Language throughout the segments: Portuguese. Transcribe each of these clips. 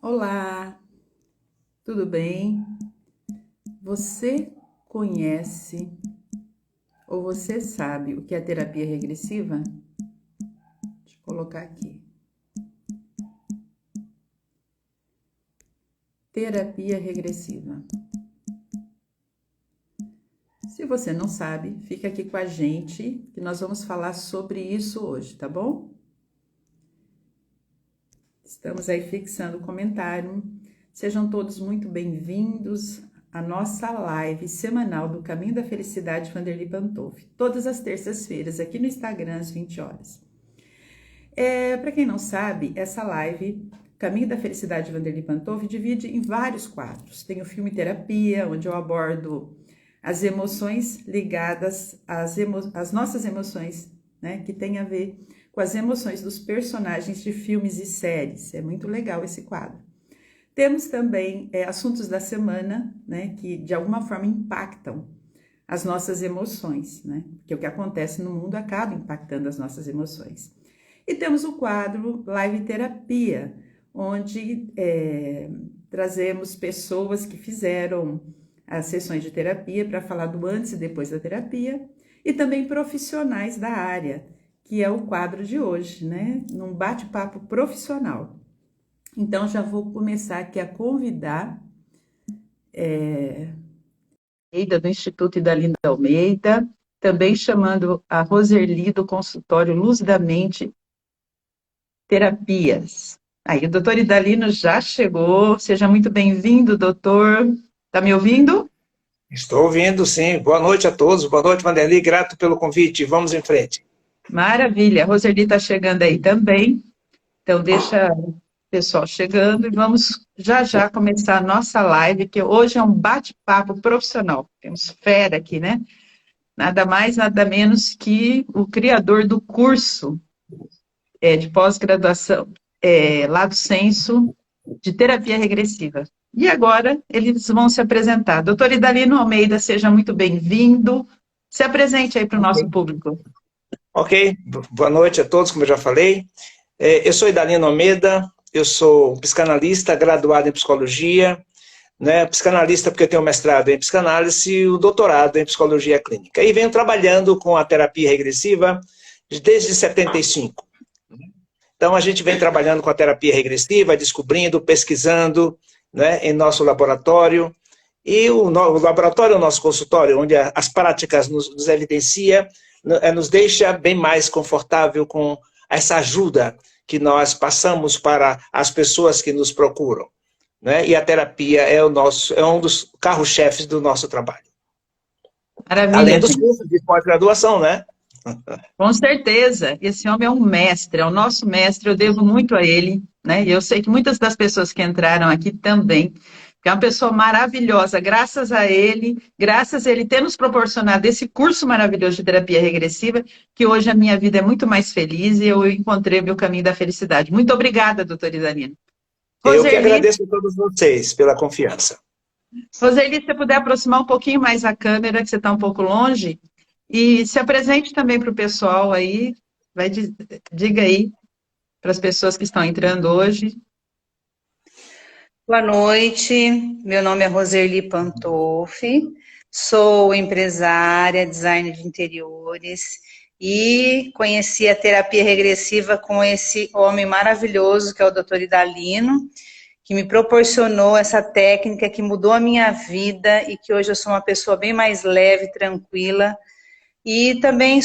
Olá, tudo bem? Você conhece ou você sabe o que é terapia regressiva? Deixa eu colocar aqui. Terapia regressiva. Se você não sabe, fica aqui com a gente que nós vamos falar sobre isso hoje, tá bom? Estamos aí fixando o comentário. Sejam todos muito bem-vindos à nossa live semanal do Caminho da Felicidade Vanderly Pantoff, todas as terças-feiras aqui no Instagram às 20 horas. Para quem não sabe, essa live Caminho da Felicidade Vanderly Pantoff divide em vários quadros. Tem o filme Terapia, onde eu abordo as emoções ligadas às nossas emoções, né, que tem a ver com as emoções dos personagens de filmes e séries. É muito legal esse quadro. Temos também assuntos da semana, né, que de alguma forma impactam as nossas emoções, né, porque o que acontece no mundo acaba impactando as nossas emoções. E temos o quadro Live Terapia, onde trazemos pessoas que fizeram as sessões de terapia para falar do antes e depois da terapia, e também profissionais da área, que é o quadro de hoje, né? Num bate-papo profissional. Então, já vou começar aqui a convidar do Instituto Idalinda Almeida, também chamando a Roserli do consultório Luz da Mente Terapias. Aí, o doutor Idalino já chegou. Seja muito bem-vindo, doutor. Tá me ouvindo? Estou ouvindo, sim. Boa noite a todos. Boa noite, Vanderly. Grato pelo convite. Vamos em frente. Maravilha. A Roserli está chegando aí também. Então, deixa o pessoal chegando e vamos já começar a nossa live, que hoje é um bate-papo profissional. Temos fera aqui, né? Nada mais, nada menos que o criador do curso de pós-graduação, Lato Senso, de terapia regressiva. E agora eles vão se apresentar. Doutor Idalino Almeida, seja muito bem-vindo. Se apresente aí para o nosso público. Ok. Boa noite a todos, como eu já falei. Eu sou Idalino Almeida, eu sou psicanalista, graduado em psicologia, né? Psicanalista porque eu tenho mestrado em psicanálise e o doutorado em psicologia clínica. E venho trabalhando com a terapia regressiva desde 75. Então, a gente vem trabalhando com a terapia regressiva, descobrindo, pesquisando, né, em nosso laboratório. E o laboratório é o nosso consultório, onde as práticas nos evidencia, nos deixa bem mais confortável com essa ajuda que nós passamos para as pessoas que nos procuram, né? E a terapia é um dos carro-chefes do nosso trabalho. Maravilha, Além dos gente. cursos de pós-graduação, né? Com certeza, esse homem é um mestre, é o nosso mestre, eu devo muito a ele, né? E eu sei que muitas das pessoas que entraram aqui também, que é uma pessoa maravilhosa, graças a ele ter nos proporcionado esse curso maravilhoso de terapia regressiva, que hoje a minha vida é muito mais feliz e eu encontrei meu caminho da felicidade. Muito obrigada, doutora Idanino. Eu que Roserli, agradeço a todos vocês pela confiança. Roserli, se você puder aproximar um pouquinho mais a câmera, que você está um pouco longe, e se apresente também para o pessoal aí, diga aí para as pessoas que estão entrando hoje. Boa noite, meu nome é Roserli Pantoff, sou empresária, designer de interiores e conheci a terapia regressiva com esse homem maravilhoso que é o Dr. Idalino, que me proporcionou essa técnica que mudou a minha vida e que hoje eu sou uma pessoa bem mais leve, tranquila. E também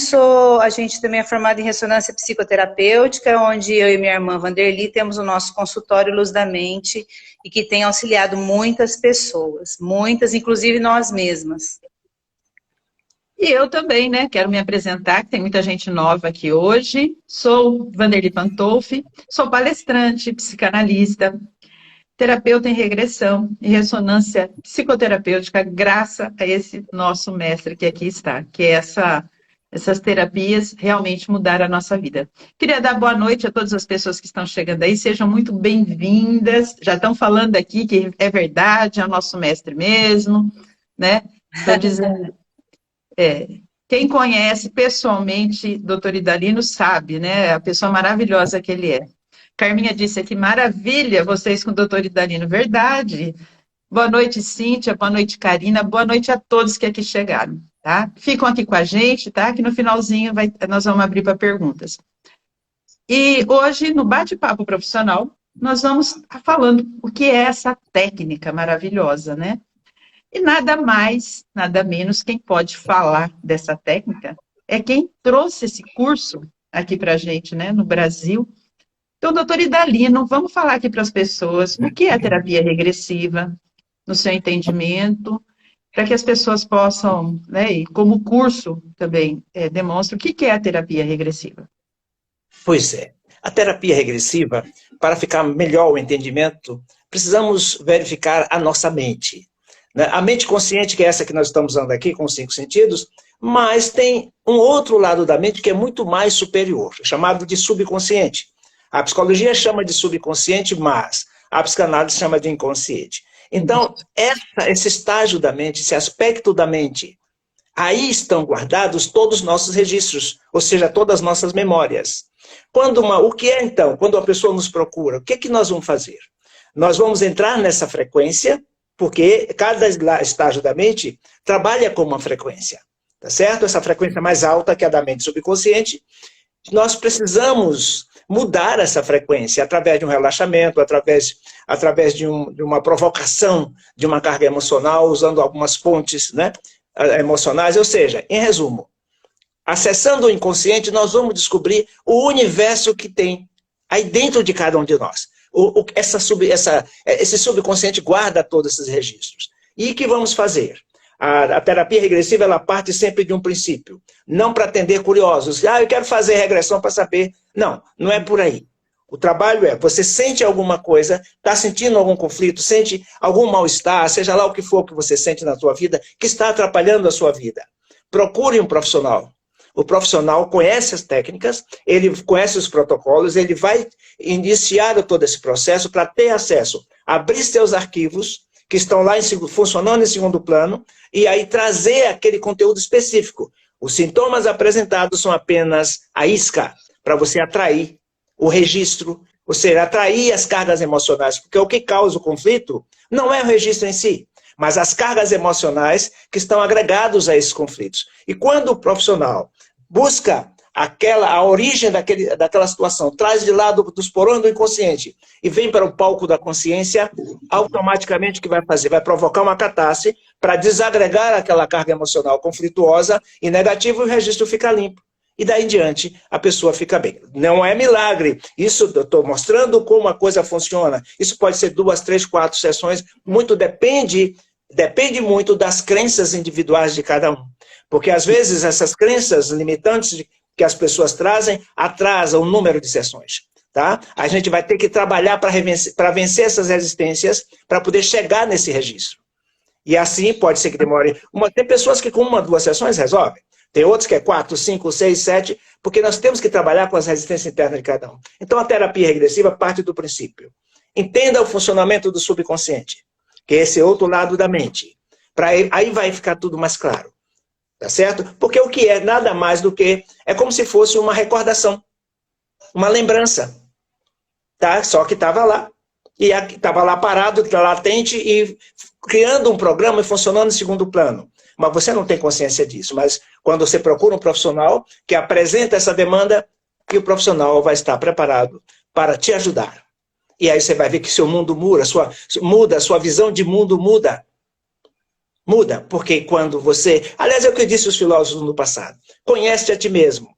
a gente também é formado em ressonância psicoterapêutica, onde eu e minha irmã Vanderly temos o nosso consultório Luz da Mente e que tem auxiliado muitas pessoas, muitas, inclusive nós mesmas. E eu também, né? Quero me apresentar, que tem muita gente nova aqui hoje. Sou Vanderly Pantoff, sou palestrante, psicanalista, terapeuta em regressão e ressonância psicoterapêutica, graças a esse nosso mestre que aqui está, que é essas terapias realmente mudaram a nossa vida. Queria dar boa noite a todas as pessoas que estão chegando aí, sejam muito bem-vindas. Já estão falando aqui que é verdade, é o nosso mestre mesmo, né? Estão dizendo. Quem conhece pessoalmente Dr. Idalino sabe, né? A pessoa maravilhosa que ele é. Carminha disse aqui, maravilha, vocês com o doutor Idalino, verdade. Boa noite, Cíntia, boa noite, Karina, boa noite a todos que aqui chegaram, tá? Ficam aqui com a gente, tá? Que no finalzinho nós vamos abrir para perguntas. E hoje, no bate-papo profissional, nós vamos estar falando o que é essa técnica maravilhosa, né? E nada mais, nada menos, quem pode falar dessa técnica é quem trouxe esse curso aqui para a gente, né, no Brasil. Então, doutor Idalino, vamos falar aqui para as pessoas o que é a terapia regressiva, no seu entendimento, para que as pessoas possam, né, e como o curso também demonstra, o que é a terapia regressiva? Pois é. A terapia regressiva, para ficar melhor o entendimento, precisamos verificar a nossa mente. A mente consciente, que é essa que nós estamos usando aqui, com os 5 sentidos, mas tem um outro lado da mente que é muito mais superior, chamado de subconsciente. A psicologia chama de subconsciente, mas a psicanálise chama de inconsciente. Então, esse estágio da mente, esse aspecto da mente, aí estão guardados todos os nossos registros, ou seja, todas as nossas memórias. O que é então? Quando a pessoa nos procura, o que é que nós vamos fazer? Nós vamos entrar nessa frequência, porque cada estágio da mente trabalha com uma frequência, tá certo? Essa frequência mais alta, que é a da mente subconsciente, nós precisamos mudar essa frequência através de um relaxamento, através de uma provocação de uma carga emocional, usando algumas pontes, né, emocionais. Ou seja, em resumo, acessando o inconsciente, nós vamos descobrir o universo que tem aí dentro de cada um de nós. Esse subconsciente guarda todos esses registros. E o que vamos fazer? A terapia regressiva, ela parte sempre de um princípio. Não para atender curiosos. Eu quero fazer regressão para saber. Não, não é por aí. O trabalho é, você sente alguma coisa, está sentindo algum conflito, sente algum mal-estar, seja lá o que for que você sente na sua vida, que está atrapalhando a sua vida. Procure um profissional. O profissional conhece as técnicas, ele conhece os protocolos, ele vai iniciar todo esse processo para ter acesso, abrir seus arquivos, que estão lá funcionando em segundo plano, e aí trazer aquele conteúdo específico. Os sintomas apresentados são apenas a isca para você atrair o registro, ou seja, atrair as cargas emocionais, porque o que causa o conflito não é o registro em si, mas as cargas emocionais que estão agregadas a esses conflitos. E quando o profissional busca a origem daquela situação, traz de lado dos porões do inconsciente e vem para o palco da consciência, automaticamente o que vai fazer? Vai provocar uma catástrofe para desagregar aquela carga emocional conflituosa e negativa e o registro fica limpo. E daí em diante a pessoa fica bem. Não é milagre. Isso eu estou mostrando como a coisa funciona. Isso pode ser 2, 3, 4 sessões. Muito depende muito das crenças individuais de cada um. Porque às vezes essas crenças limitantes que as pessoas trazem atrasam o número de sessões. Tá? A gente vai ter que trabalhar para vencer essas resistências para poder chegar nesse registro. E assim pode ser que demore. Tem pessoas que com 1, 2 sessões resolvem. Tem outros que é 4, 5, 6, 7, porque nós temos que trabalhar com as resistências internas de cada um. Então a terapia regressiva parte do princípio. Entenda o funcionamento do subconsciente, que é esse outro lado da mente. Aí vai ficar tudo mais claro. Tá certo? Porque o que é nada mais do que... É como se fosse uma recordação. Uma lembrança. Tá? Só que estava lá. E estava lá parado, latente e criando um programa e funcionando em segundo plano. Mas você não tem consciência disso. Mas quando você procura um profissional que apresenta essa demanda, e o profissional vai estar preparado para te ajudar. E aí você vai ver que seu mundo muda, sua visão de mundo muda. Muda, porque quando você... Aliás, é o que disse os filósofos no passado. Conhece a ti mesmo.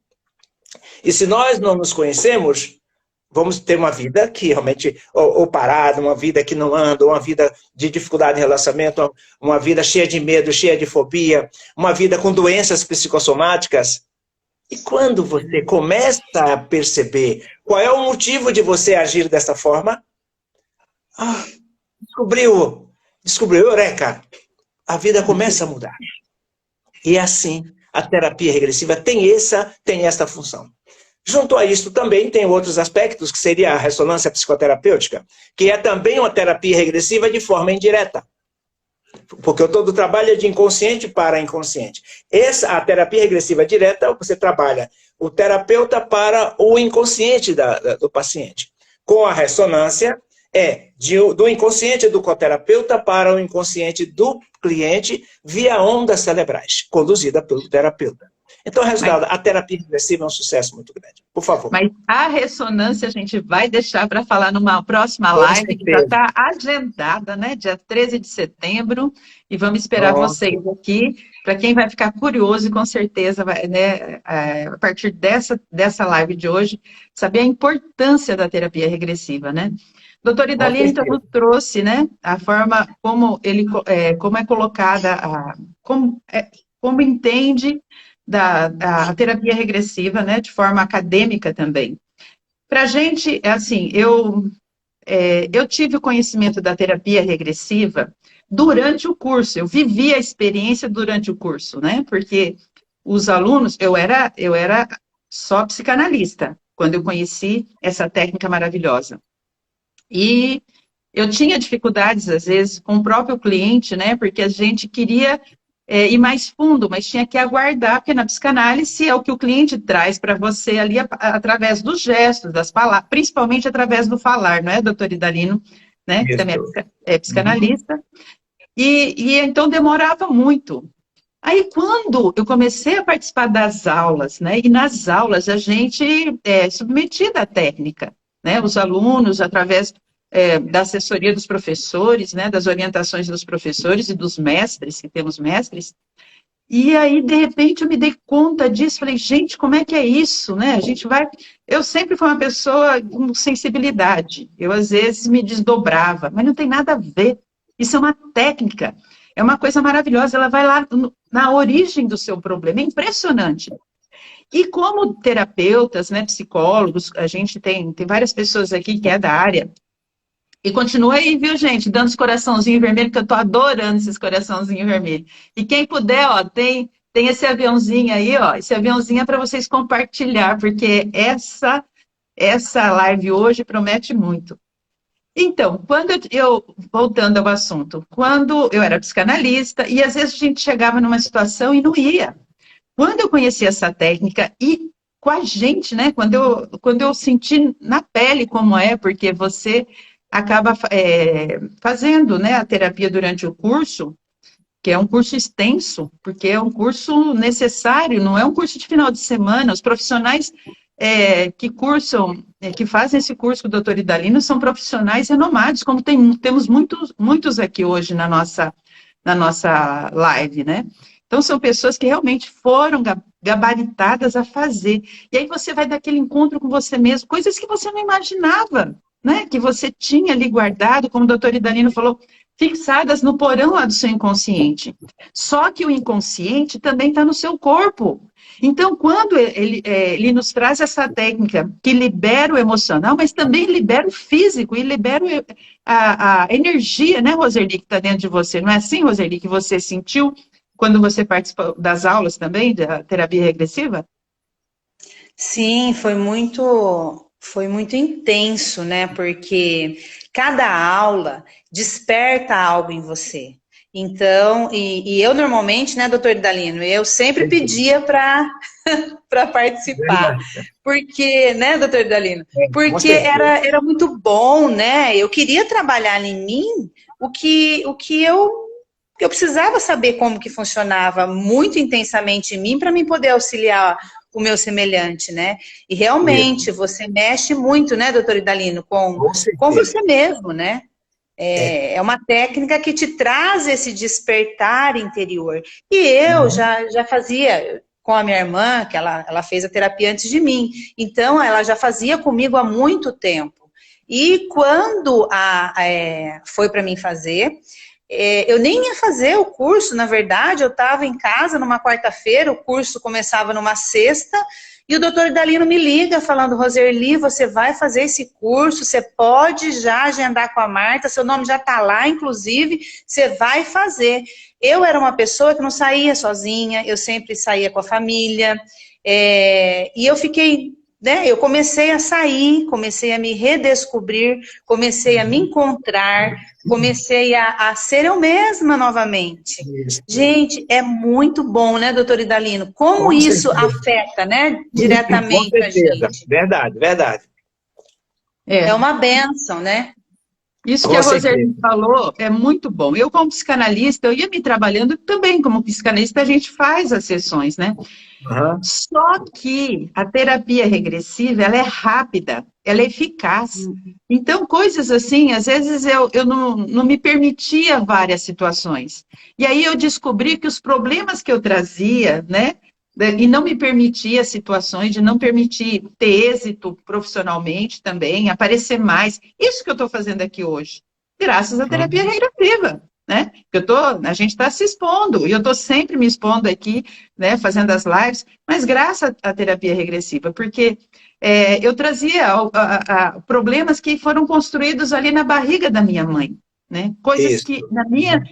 E se nós não nos conhecemos, vamos ter uma vida que realmente... Ou parada, uma vida que não anda, uma vida de dificuldade em relacionamento, uma vida cheia de medo, cheia de fobia, uma vida com doenças psicossomáticas. E quando você começa a perceber qual é o motivo de você agir dessa forma, descobriu, eureka! A vida começa a mudar. E assim, a terapia regressiva tem essa função. Junto a isso também tem outros aspectos, que seria a ressonância psicoterapêutica, que é também uma terapia regressiva de forma indireta. Porque todo o trabalho é de inconsciente para inconsciente. A terapia regressiva direta, você trabalha o terapeuta para o inconsciente do paciente. com a ressonância do inconsciente do coterapeuta para o inconsciente do cliente via ondas cerebrais, conduzida pelo terapeuta. Então, resultado, a terapia regressiva é um sucesso muito grande. Por favor. Mas a ressonância a gente vai deixar para falar numa próxima Com live, certeza. que já está agendada, né? Dia 13 de setembro. E vamos esperar vocês aqui. Para quem vai ficar curioso, e com certeza, vai, né, a partir dessa live de hoje, saber a importância da terapia regressiva, né? Doutor Idalino, então, nos trouxe, né, a forma como como é colocada, como entende da terapia regressiva, né, de forma acadêmica também. Para a gente, assim, eu tive o conhecimento da terapia regressiva durante o curso, eu vivi a experiência durante o curso, né, porque os alunos, eu era só psicanalista, quando eu conheci essa técnica maravilhosa. E eu tinha dificuldades, às vezes, com o próprio cliente, né, porque a gente queria ir mais fundo, mas tinha que aguardar, porque na psicanálise é o que o cliente traz para você ali através dos gestos, das palavras, principalmente através do falar, não é, doutor Idalino, né, que também é psicanalista, e então demorava muito. Aí, quando eu comecei a participar das aulas, né, e nas aulas a gente é submetida à técnica, né, os alunos, através da assessoria dos professores, né, das orientações dos professores e dos mestres, que temos mestres, e aí, de repente, eu me dei conta disso, falei, gente, como é que é isso, né, a gente vai... Eu sempre fui uma pessoa com sensibilidade, eu às vezes me desdobrava, mas não tem nada a ver, isso é uma técnica, é uma coisa maravilhosa, ela vai lá na origem do seu problema, é impressionante. E como terapeutas, né, psicólogos, a gente tem várias pessoas aqui que é da área, e continua aí, viu, gente, dando os coraçãozinhos vermelhos, que eu tô adorando esses coraçãozinhos vermelhos. E quem puder, ó, tem esse aviãozinho aí, ó, esse aviãozinho é para vocês compartilhar, porque essa live hoje promete muito. Então, voltando ao assunto, quando eu era psicanalista, e às vezes a gente chegava numa situação e não ia. Quando eu conheci essa técnica, e com a gente, né, quando eu senti na pele como é, porque você acaba fazendo, né, a terapia durante o curso, que é um curso extenso, porque é um curso necessário, não é um curso de final de semana, os profissionais que cursam, que fazem esse curso com o doutor Idalino são profissionais renomados, como temos muitos aqui hoje na nossa live, né? Então, são pessoas que realmente foram gabaritadas a fazer. E aí você vai dar aquele encontro com você mesmo, coisas que você não imaginava, né? Que você tinha ali guardado, como o doutor Idalino falou, fixadas no porão lá do seu inconsciente. Só que o inconsciente também está no seu corpo. Então, quando ele nos traz essa técnica que libera o emocional, mas também libera o físico e libera a energia, né, Roseli, que está dentro de você. Não é assim, Roseli, que você sentiu quando você participou das aulas também, da terapia regressiva? Sim, foi muito intenso, né? Porque cada aula desperta algo em você. Então, e eu normalmente, né, doutor Idalino, eu sempre pedia para participar. Porque, né, doutor Idalino? Porque era muito bom, né? Eu queria trabalhar em mim o que eu precisava saber como que funcionava muito intensamente em mim para mim poder auxiliar o meu semelhante, né? E realmente você mexe muito, né, doutor Idalino, com você mesmo, né? É uma técnica que te traz esse despertar interior. E eu já fazia com a minha irmã, que ela fez a terapia antes de mim. Então, ela já fazia comigo há muito tempo. E quando foi para mim fazer, eu nem ia fazer o curso, na verdade, eu estava em casa numa quarta-feira, o curso começava numa sexta, e o doutor Idalino me liga falando, Roseli, você vai fazer esse curso, você pode já agendar com a Marta, seu nome já está lá, inclusive, você vai fazer. Eu era uma pessoa que não saía sozinha, eu sempre saía com a família, e eu fiquei... né? Eu comecei a sair, comecei a me redescobrir, comecei a me encontrar, comecei a ser eu mesma novamente. Gente, é muito bom, né, doutor Idalino? Como Com isso certeza. afeta, né, diretamente a gente. Verdade, verdade. É uma bênção, né? Isso que Com a certeza. Roseli falou é muito bom. Eu, como psicanalista, eu ia me trabalhando também como psicanalista, a gente faz as sessões, né? Aham. Só que a terapia regressiva, ela é rápida, ela é eficaz. Então, coisas assim, às vezes eu não me permitia várias situações. E aí eu descobri que os problemas que eu trazia, né, e não me permitia situações de não permitir ter êxito profissionalmente também, aparecer mais. Isso que eu estou fazendo aqui hoje, graças à terapia Uhum. regressiva. Né? A gente está se expondo, e eu estou sempre me expondo aqui, né, fazendo as lives, mas graças à terapia regressiva, porque eu trazia problemas que foram construídos ali na barriga da minha mãe, né? Coisas Isso. que,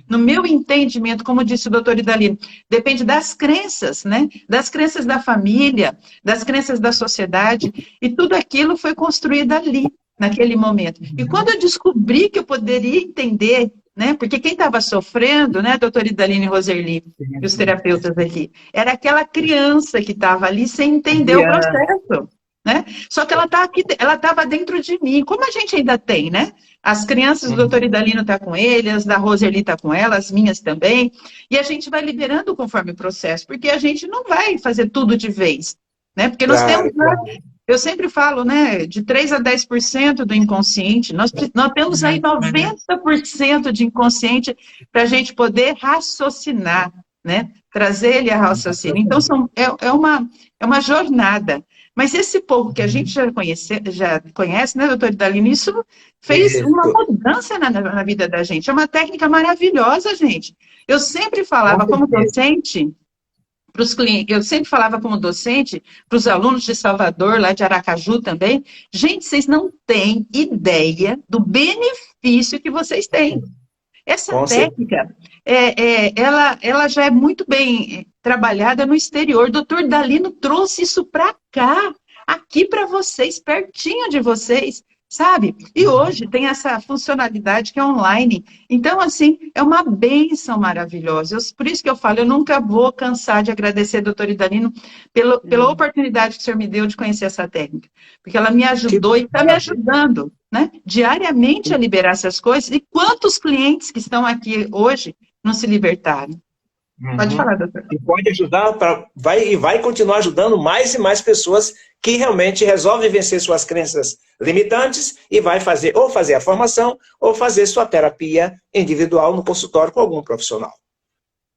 no meu entendimento, como disse o doutor Idalino, depende das crenças, né? Das crenças da família, das crenças da sociedade, e tudo aquilo foi construído ali, naquele momento. E quando eu descobri que eu poderia entender, né? Porque quem estava sofrendo, né, doutora Idalino e Roserli, e os terapeutas aqui, era aquela criança que estava ali sem entender o processo, né? Só que ela tá aqui, ela estava dentro de mim, como a gente ainda tem, né? As crianças do doutor Idalino tá com ele, as da Roserli tá com ela, as minhas também, e a gente vai liberando conforme o processo, porque a gente não vai fazer tudo de vez, né? Porque nós temos, Claro, claro. eu sempre falo, né, de 3 a 10% do inconsciente, nós temos aí 90% de inconsciente para a gente poder raciocinar, né? Trazer ele a raciocínio. Então, é uma jornada. Mas esse povo que a gente já conhece, né, doutor Idalino, isso fez uma Isso. mudança na vida da gente. É uma técnica maravilhosa, gente. Eu sempre Com falava, como certeza. docente, para os clientes, eu sempre falava como docente, para os alunos de Salvador, lá de Aracaju também, gente, vocês não têm ideia do benefício que vocês têm. Essa Com certeza. técnica, ela já é muito bem trabalhada no exterior. O doutor Dalino trouxe isso para cá, aqui para vocês, pertinho de vocês, sabe? E hoje tem essa funcionalidade que é online. Então, assim, é uma bênção maravilhosa. Por isso que eu falo, eu nunca vou cansar de agradecer, doutor Idalino, pela oportunidade que o senhor me deu de conhecer essa técnica. Porque ela me Que ajudou e está me maravilha. ajudando, né, diariamente a liberar essas coisas. E quantos clientes que estão aqui hoje não se libertaram? Pode Uhum. falar, doutor. E pode ajudar, vai continuar ajudando mais e mais pessoas que realmente resolvem vencer suas crenças limitantes e vai fazer ou fazer a formação ou fazer sua terapia individual no consultório com algum profissional.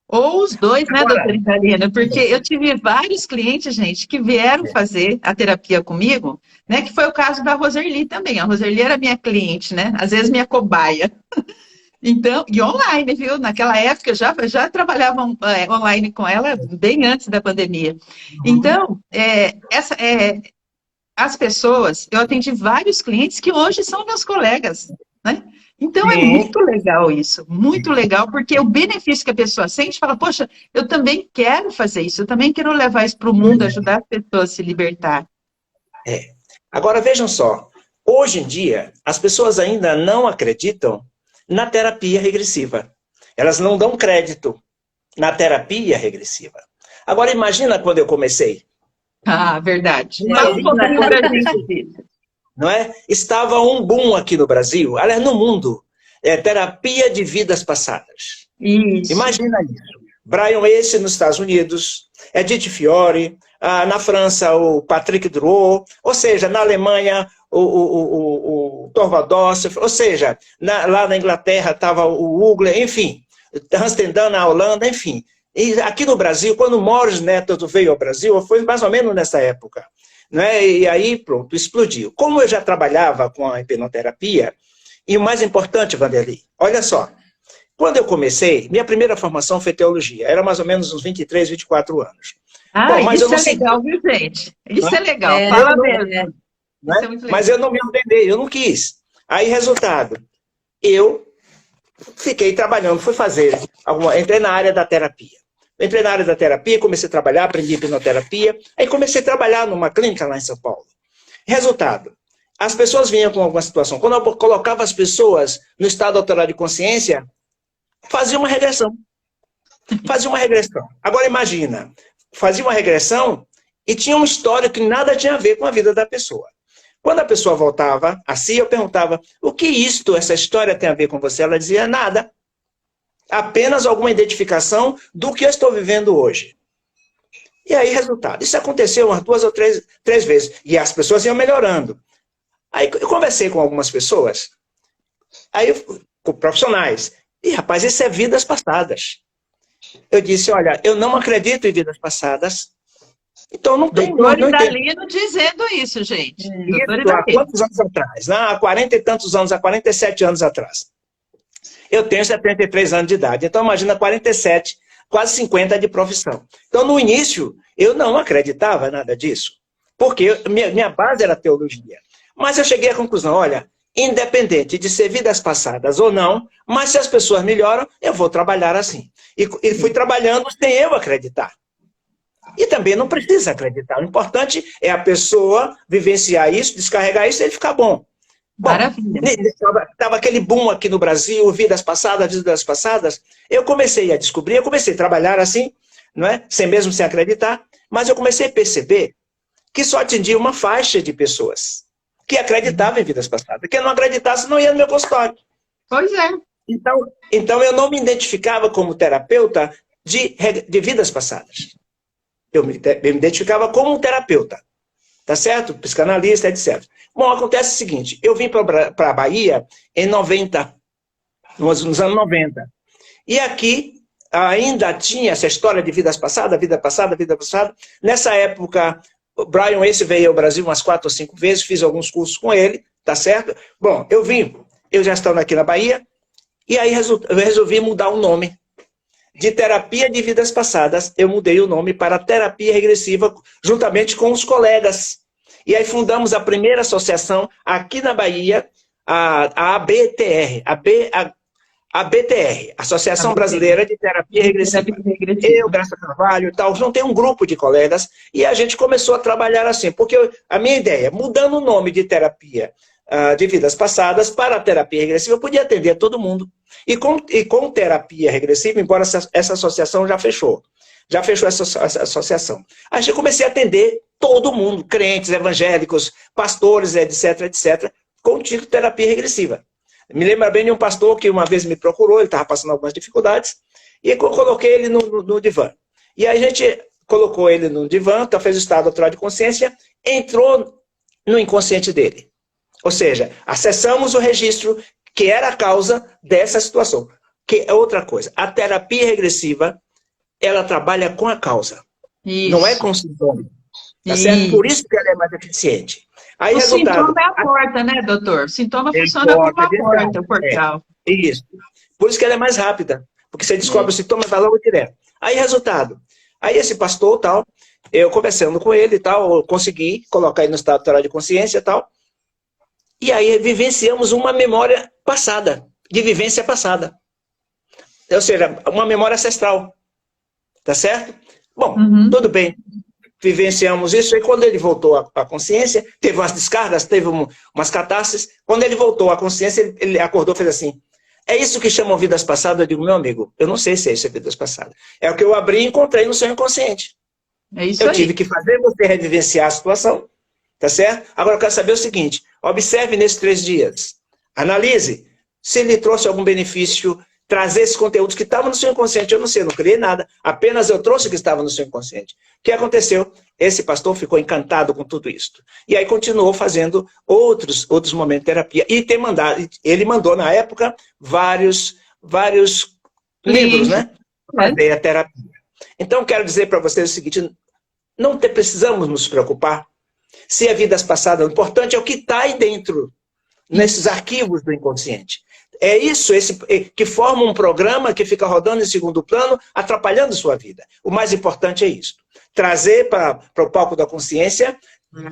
Ou os dois, né, Agora, doutora Italina? Porque eu tive vários clientes, gente, que vieram fazer a terapia comigo, né, que foi o caso da Roserli também. A Roserli era minha cliente, né, às vezes minha cobaia. Então, e online, viu? Naquela época eu já trabalhava online com ela bem antes da pandemia. Então, as pessoas, eu atendi vários clientes que hoje são meus colegas, né? Então é sim, muito legal isso, muito legal, porque o benefício que a pessoa sente, fala, poxa, eu também quero fazer isso, eu também quero levar isso para o mundo, ajudar as pessoas a se libertar. agora vejam só, hoje em dia as pessoas ainda não acreditam na terapia regressiva. Elas não dão crédito na terapia regressiva. Agora imagina quando eu comecei. Ah, verdade. Fala um Imagina pouquinho quando para eu a gente comecei, disso. não é? Estava um boom aqui no Brasil, aliás, no mundo, terapia de vidas passadas. Isso. Imagina isso. Brian Weiss nos Estados Unidos, Edith Fiore, na França o Patrick Drouot, ou seja, na Alemanha o Thorvald Dossel, ou seja, lá na Inglaterra estava o Ugler, enfim, Hans Tendan na Holanda, enfim. E aqui no Brasil, quando o Morris Neto veio ao Brasil, foi mais ou menos nessa época. Né? E aí, pronto, explodiu. Como eu já trabalhava com a hipnoterapia, e o mais importante, Vanderlei, olha só, quando eu comecei, minha primeira formação foi teologia, era mais ou menos uns 23, 24 anos. Ah, Bom, mas eu isso não é segui, legal, viu, gente? Isso né? é legal, É, fala é. mesmo. Né? Isso é muito Mas legal. eu não me ordenei, eu não quis. Aí, resultado, eu fiquei trabalhando, entrei na área da terapia. Entrei na área da terapia, comecei a trabalhar, aprendi hipnoterapia, aí comecei a trabalhar numa clínica lá em São Paulo. Resultado, as pessoas vinham com alguma situação. Quando eu colocava as pessoas no estado alterado de consciência, fazia uma regressão. Agora imagina, fazia uma regressão e tinha uma história que nada tinha a ver com a vida da pessoa. Quando a pessoa voltava assim, eu perguntava, o que isto, essa história tem a ver com você? Ela dizia, nada. Apenas alguma identificação do que eu estou vivendo hoje. E aí, resultado. Isso aconteceu umas 2 ou 3 vezes. E as pessoas iam melhorando. Aí eu conversei com algumas pessoas, com profissionais. E, rapaz, isso é vidas passadas. Eu disse, olha, eu não acredito em vidas passadas. Então não tem... Doutor Idalino dizendo isso, gente. Isso, há quantos anos atrás? Há 40 e tantos anos, há 47 anos atrás. Eu tenho 73 anos de idade. Então, imagina 47, quase 50 de profissão. Então, no início, eu não acreditava nada disso. Porque minha base era teologia. Mas eu cheguei à conclusão, olha, independente de ser vidas passadas ou não, mas se as pessoas melhoram, eu vou trabalhar assim. E fui trabalhando sem eu acreditar. E também não precisa acreditar. O importante é a pessoa vivenciar isso, descarregar isso e ele ficar bom. Maravilha. Estava aquele boom aqui no Brasil, vidas passadas. Eu comecei a descobrir, eu comecei a trabalhar assim, não é? Mesmo sem acreditar, mas eu comecei a perceber que só atingia uma faixa de pessoas que acreditavam em vidas passadas. Quem não acreditasse não ia no meu consultório. Pois é. Então eu não me identificava como terapeuta de vidas passadas. Eu me identificava como um terapeuta. Tá certo? Psicanalista, etc. Bom, acontece o seguinte, eu vim para a Bahia em 90, nos anos 90. E aqui ainda tinha essa história de vida passada. Nessa época, o Brian Weiss veio ao Brasil umas 4 ou 5 vezes, fiz alguns cursos com ele, tá certo? Bom, eu já estava aqui na Bahia, e aí eu resolvi mudar o nome. De terapia de vidas passadas, eu mudei o nome para terapia regressiva, juntamente com os colegas. E aí fundamos a primeira associação aqui na Bahia, a ABTR, Associação Brasileira de Terapia Regressiva. Eu, Graça Carvalho e tal, juntei um grupo de colegas e a gente começou a trabalhar assim, porque a minha ideia, mudando o nome de terapia de vidas passadas para a terapia regressiva, eu podia atender todo mundo. E com terapia regressiva, embora essa associação já fechou essa associação. Aí eu comecei a atender todo mundo, crentes, evangélicos, pastores, etc, com o título de terapia regressiva. Me lembro bem de um pastor que uma vez me procurou, ele estava passando algumas dificuldades, e eu coloquei ele no divã. E aí a gente colocou ele no divã, então fez o estado natural de consciência, entrou no inconsciente dele. Ou seja, acessamos o registro que era a causa dessa situação. Que é outra coisa. A terapia regressiva, ela trabalha com a causa. Isso. Não é com o sintoma. Tá certo? Por isso que ela é mais eficiente. Aí, o sintoma é a porta, né, doutor? O sintoma funciona como a porta, o portal. Isso. Por isso que ela é mais rápida. Porque você descobre o sintoma e vai logo direto. Aí, resultado. Aí, esse pastor, tal, eu conversando com ele e tal, eu consegui colocar ele no estado natural de consciência e tal. E aí vivenciamos uma memória passada, de vivência passada. Ou seja, uma memória ancestral. Tá certo? Bom, tudo bem. Vivenciamos isso. E quando ele voltou à consciência, teve umas descargas, teve umas catástrofes. Quando ele voltou à consciência, ele acordou e fez assim, é isso que chamam vidas passadas? Eu digo, meu amigo, eu não sei se é isso, é vidas passadas. É o que eu abri e encontrei no seu inconsciente. É isso eu aí. Tive que fazer você revivenciar a situação. Tá certo? Agora eu quero saber o seguinte, observe nesses 3 dias, analise se lhe trouxe algum benefício, trazer esses conteúdos que estavam no seu inconsciente. Eu não sei, eu não criei nada, apenas eu trouxe o que estava no seu inconsciente. O que aconteceu? Esse pastor ficou encantado com tudo isso. E aí continuou fazendo outros momentos de terapia. E ele mandou, na época, vários livros, né? Fazer a terapia. Então, quero dizer para vocês o seguinte, não precisamos nos preocupar se é vidas passadas. O importante é o que está aí dentro, nesses arquivos do inconsciente. É isso que forma um programa que fica rodando em segundo plano, atrapalhando sua vida. O mais importante é isso. Trazer para o palco da consciência,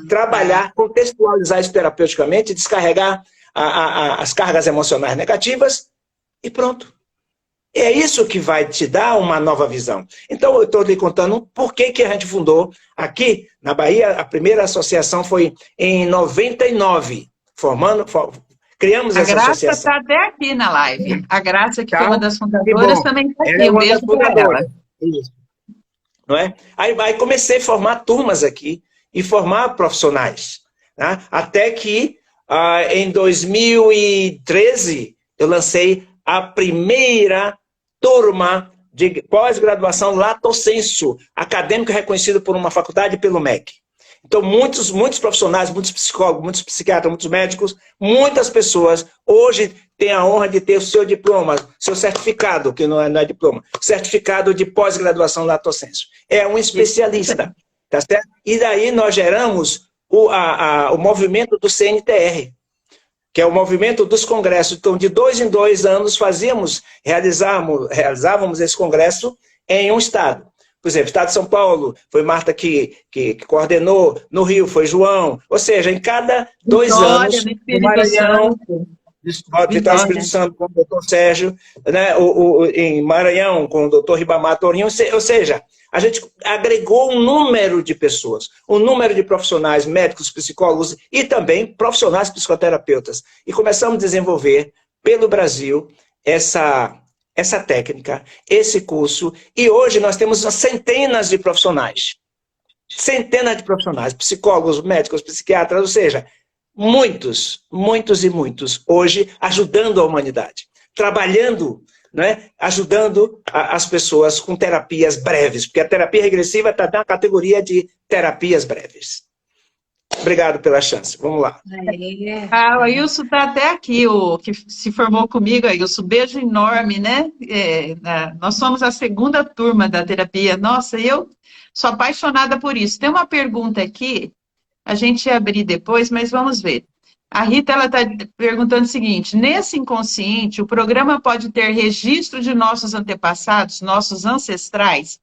trabalhar, contextualizar isso terapeuticamente, descarregar as cargas emocionais negativas e pronto. É isso que vai te dar uma nova visão. Então, eu estou lhe contando por que a gente fundou aqui na Bahia. A primeira associação foi em 99, criamos essa associação. A Graça está até aqui na live. A Graça, que foi uma das fundadoras, também está aqui. Um beijo para ela. Isso. Não é? Aí comecei a formar turmas aqui e formar profissionais. né? Até que em 2013 eu lancei a primeira turma de pós-graduação lato sensu, acadêmico reconhecido por uma faculdade e pelo MEC. Então, muitos profissionais, muitos psicólogos, muitos psiquiatras, muitos médicos, muitas pessoas hoje têm a honra de ter o seu diploma, seu certificado, que não é diploma, certificado de pós-graduação lato sensu. É um especialista, tá certo? E daí nós geramos o movimento do CNTR, que é o movimento dos congressos. Então, de 2 em 2 anos, realizávamos esse congresso em um estado. Por exemplo, Estado de São Paulo, foi Marta que coordenou, no Rio foi João, ou seja, em cada 2 anos, no Maranhão, Vitória, Espírito Santo com o doutor Sérgio, né, em Maranhão com o doutor Ribamar Torinho, ou seja, a gente agregou um número de pessoas, um número de profissionais, médicos, psicólogos e também profissionais psicoterapeutas. E começamos a desenvolver pelo Brasil essa técnica, esse curso, e hoje nós temos centenas de profissionais, psicólogos, médicos, psiquiatras, ou seja, muitos e muitos, hoje ajudando a humanidade, trabalhando, né, ajudando as pessoas com terapias breves, porque a terapia regressiva está na categoria de terapias breves. Obrigado pela chance. Vamos lá. O Ailson está até aqui, o que se formou comigo, Ailson. Beijo enorme, né? Nós somos a segunda turma da terapia. Nossa, eu sou apaixonada por isso. Tem uma pergunta aqui, a gente ia abrir depois, mas vamos ver. A Rita está perguntando o seguinte: nesse inconsciente, o programa pode ter registro de nossos antepassados, nossos ancestrais?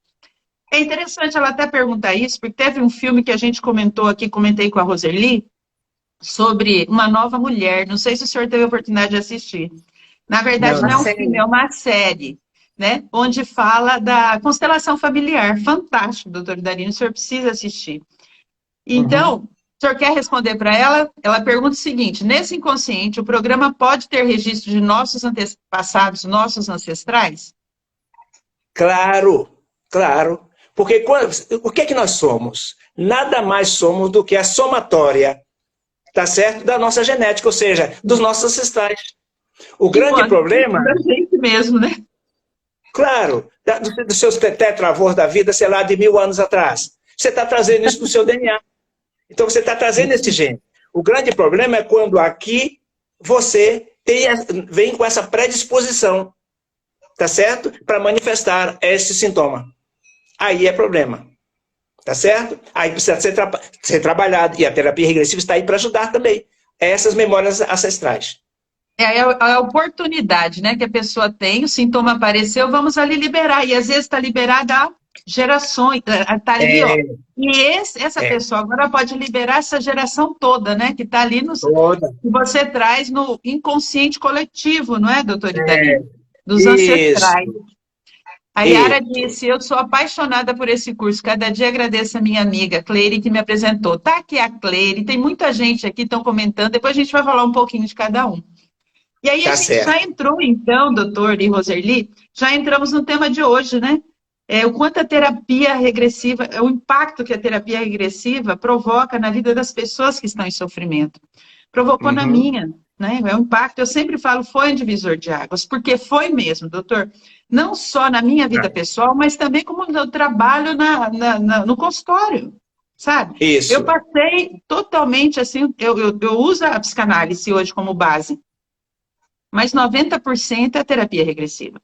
É interessante ela até perguntar isso, porque teve um filme que a gente comentou aqui, comentei com a Roserli, sobre uma nova mulher. Não sei se o senhor teve a oportunidade de assistir. Na verdade, não é um filme, é uma série, né? Onde fala da constelação familiar. Fantástico, doutor Darino, o senhor precisa assistir. Então, o senhor quer responder para ela? Ela pergunta o seguinte: nesse inconsciente, o programa pode ter registro de nossos antepassados, nossos ancestrais? Claro, claro. Porque o que é que nós somos? Nada mais somos do que a somatória, tá certo? Da nossa genética, ou seja, dos nossos ancestrais. O grande problema... Da gente mesmo, né? Claro, dos seus tetravôs da vida, sei lá, de 1000 anos atrás. Você está trazendo isso para o seu DNA. Então, você está trazendo esse gene. O grande problema é quando aqui você vem com essa predisposição, tá certo? Para manifestar esse sintoma. Aí é problema, tá certo? Aí precisa ser trabalhado, e a terapia regressiva está aí para ajudar também essas memórias ancestrais. É a oportunidade, né, que a pessoa tem, o sintoma apareceu, vamos ali liberar, e às vezes está liberada há gerações, está ali, ó. E essa pessoa agora pode liberar essa geração toda, né, que está ali, que você traz no inconsciente coletivo, não é, doutor Idaí? Dos ancestrais. A Yara disse: eu sou apaixonada por esse curso, cada dia agradeço a minha amiga Cleire que me apresentou. Tá aqui a Cleire, tem muita gente aqui que estão comentando, depois a gente vai falar um pouquinho de cada um. E aí a gente já entrou então, doutor e Roserli, já entramos no tema de hoje, né? O quanto a terapia regressiva, o impacto que a terapia regressiva provoca na vida das pessoas que estão em sofrimento. Provocou na minha, né? É um impacto, eu sempre falo, foi um divisor de águas, porque foi mesmo, doutor. Não só na minha vida pessoal, mas também como eu trabalho no consultório, sabe? Isso. Eu passei totalmente assim, eu uso a psicanálise hoje como base, mas 90% é a terapia regressiva.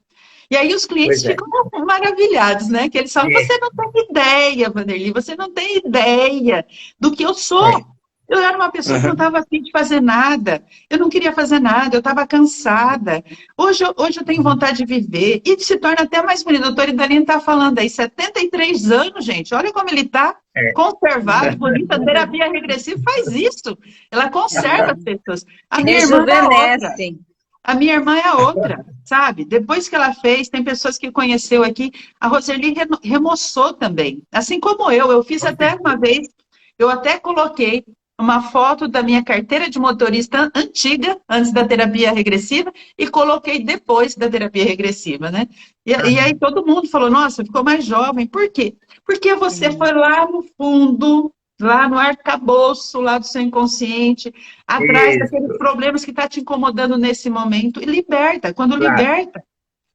E aí os clientes ficam maravilhados, né? Que eles falam: você não tem ideia, Vanderly, você não tem ideia do que eu sou. Eu era uma pessoa que não estava afim de fazer nada. Eu não queria fazer nada, eu estava cansada. Hoje eu tenho vontade de viver. E se torna até mais bonito. O doutor Idalino está falando aí, 73 anos, gente. Olha como ele está conservado, bonito. A terapia regressiva faz isso. Ela conserva as pessoas. A minha irmã é outra. A minha irmã é outra, sabe? Depois que ela fez, tem pessoas que conheceu aqui. A Roserli remoçou também. Assim como eu fiz até uma vez, eu até coloquei uma foto da minha carteira de motorista antiga, antes da terapia regressiva, e coloquei depois da terapia regressiva, né? E aí todo mundo falou: nossa, ficou mais jovem. Por quê? Porque você foi lá no fundo, lá no arcabouço, lá do seu inconsciente, atrás Isso, daqueles problemas que está te incomodando nesse momento, e liberta. Quando claro, liberta,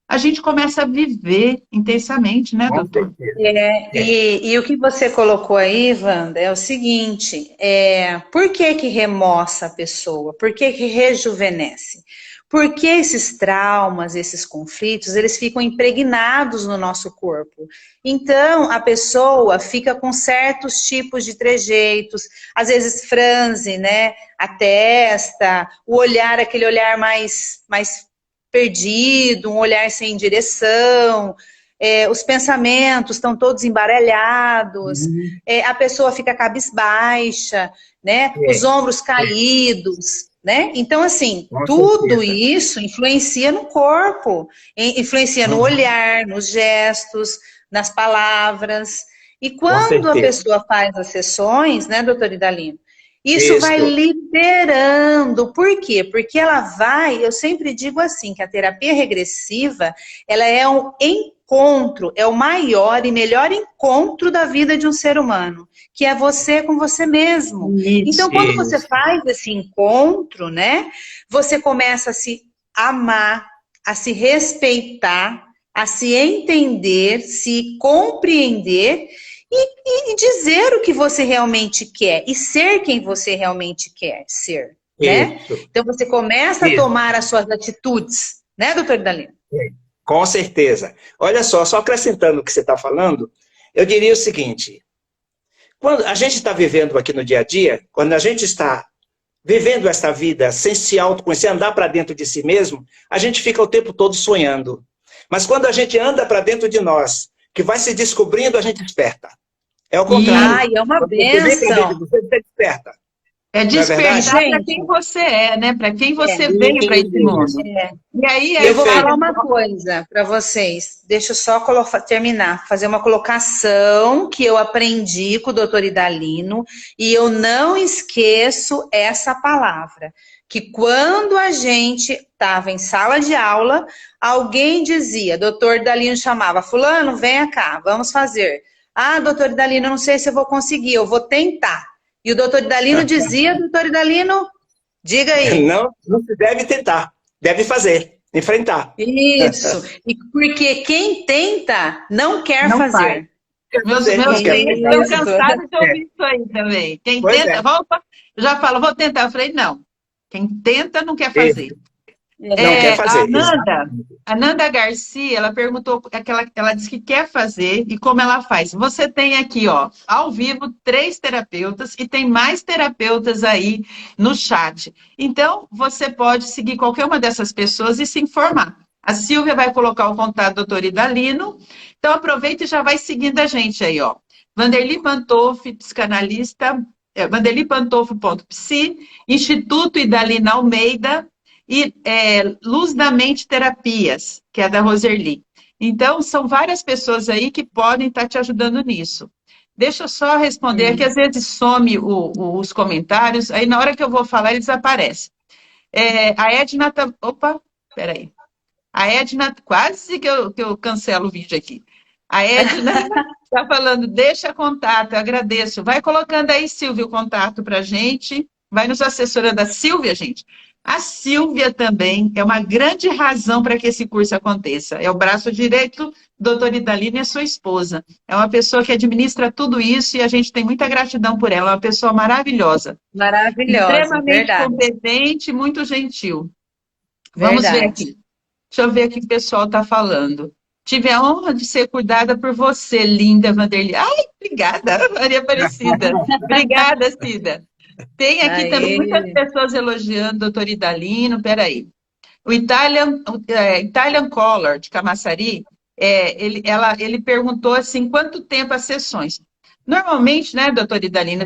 a gente começa a viver intensamente, né, com doutor? certeza. É, E o que você colocou aí, Wanda, é o seguinte, por que que remoça a pessoa? Por que que rejuvenesce? Porque esses traumas, esses conflitos, eles ficam impregnados no nosso corpo. Então, a pessoa fica com certos tipos de trejeitos, às vezes franze, né, a testa, o olhar, aquele olhar mais perdido, um olhar sem direção, os pensamentos estão todos embaralhados, uhum, a pessoa fica cabisbaixa, né? Os é, ombros é, caídos, né? Então, assim, com tudo certeza. isso influencia no corpo, influencia no Uhum, olhar, nos gestos, nas palavras. E com quando a certeza. pessoa faz as sessões, né, doutor Idalino? Isso vai Isso. liberando. Por quê? Porque ela vai, eu sempre digo assim, que a terapia regressiva, ela é um encontro, é o maior e melhor encontro da vida de um ser humano, que é você com você mesmo. Então, quando você Isso. faz esse encontro, né, você começa a se amar, a se respeitar, a se entender, se compreender e dizer o que você realmente quer e ser quem você realmente quer ser, né? Isso. Então você começa a Isso. tomar as suas atitudes, né, doutor Dalino? É, com certeza. Olha só acrescentando o que você está falando, eu diria o seguinte: quando a gente está vivendo aqui no dia a dia, quando a gente está vivendo essa vida sem se autoconhecer, andar para dentro de si mesmo, a gente fica o tempo todo sonhando. Mas quando a gente anda para dentro de nós, que vai se descobrindo, a gente desperta. É o contrário. Ai, é uma Quando você vem para dentro bênção. de você, você desperta. É Não é E, verdade? despertar para gente, quem você é, né? Para quem é, você veio para esse Isso. mundo. E aí a eu vou Perfeito. falar Itália. uma coisa para vocês. Deixa eu só terminar, fazer uma colocação que eu aprendi com o doutor Idalino e eu não esqueço essa palavra. Que quando a gente estava em sala de aula, alguém dizia, doutor Idalino chamava, fulano, venha cá, vamos fazer. Ah, doutor Idalino, eu não sei se eu vou conseguir, eu vou tentar. E o doutor Idalino dizia, doutor Idalino, diga aí. Não, não se deve tentar, deve fazer, enfrentar. Isso. E porque quem tenta não quer Não faz. fazer. Quer Meus, fazer, não meus quer clientes fazer. estão Isso. cansados de É, ouvir isso aí também. Quem pois tenta, é. eu já falo, vou tentar. Eu falei, não. Quem tenta não quer fazer. Isso. Não quer A fazer, Nanda, exatamente. a Nanda Garcia, ela perguntou, ela disse que quer fazer e como ela faz. Você tem aqui, ó, ao vivo, 3 terapeutas e tem mais terapeutas aí no chat. Então, você pode seguir qualquer uma dessas pessoas e se informar. A Silvia vai colocar o contato do doutor Idalino. Então, aproveita e já vai seguindo a gente aí, ó. Vanderly Pantoff, psicanalista, vanderlypantoff.psi, Instituto Idalina Almeida, e Luz da Mente Terapias, que é da Roserli. Então, são várias pessoas aí que podem estar te ajudando nisso. Deixa eu só responder, que às vezes some os comentários, aí na hora que eu vou falar, eles aparecem. A Edna tá... Opa, peraí. A Edna, quase que eu cancelo o vídeo aqui. A Edna está falando, deixa contato, eu agradeço. Vai colocando aí, Silvia, o contato para a gente. Vai nos assessorando. A Silvia, gente. A Silvia também é uma grande razão para que esse curso aconteça. É o braço direito do doutor Idalino e a sua esposa. É uma pessoa que administra tudo isso e a gente tem muita gratidão por ela. É uma pessoa maravilhosa. Maravilhosa, Extremamente verdade. competente e muito gentil. Vamos ver Verdade. aqui. Deixa eu ver o que o pessoal está falando. Tive a honra de ser cuidada por você, linda Vanderly. Ai, obrigada, Maria Aparecida. Obrigada, Cida. Tem aqui também muitas Aê. pessoas elogiando o doutor Idalino. Peraí. O Italian Color, de Camaçari, ele perguntou assim, quanto tempo as sessões? Normalmente, né, doutor Idalino,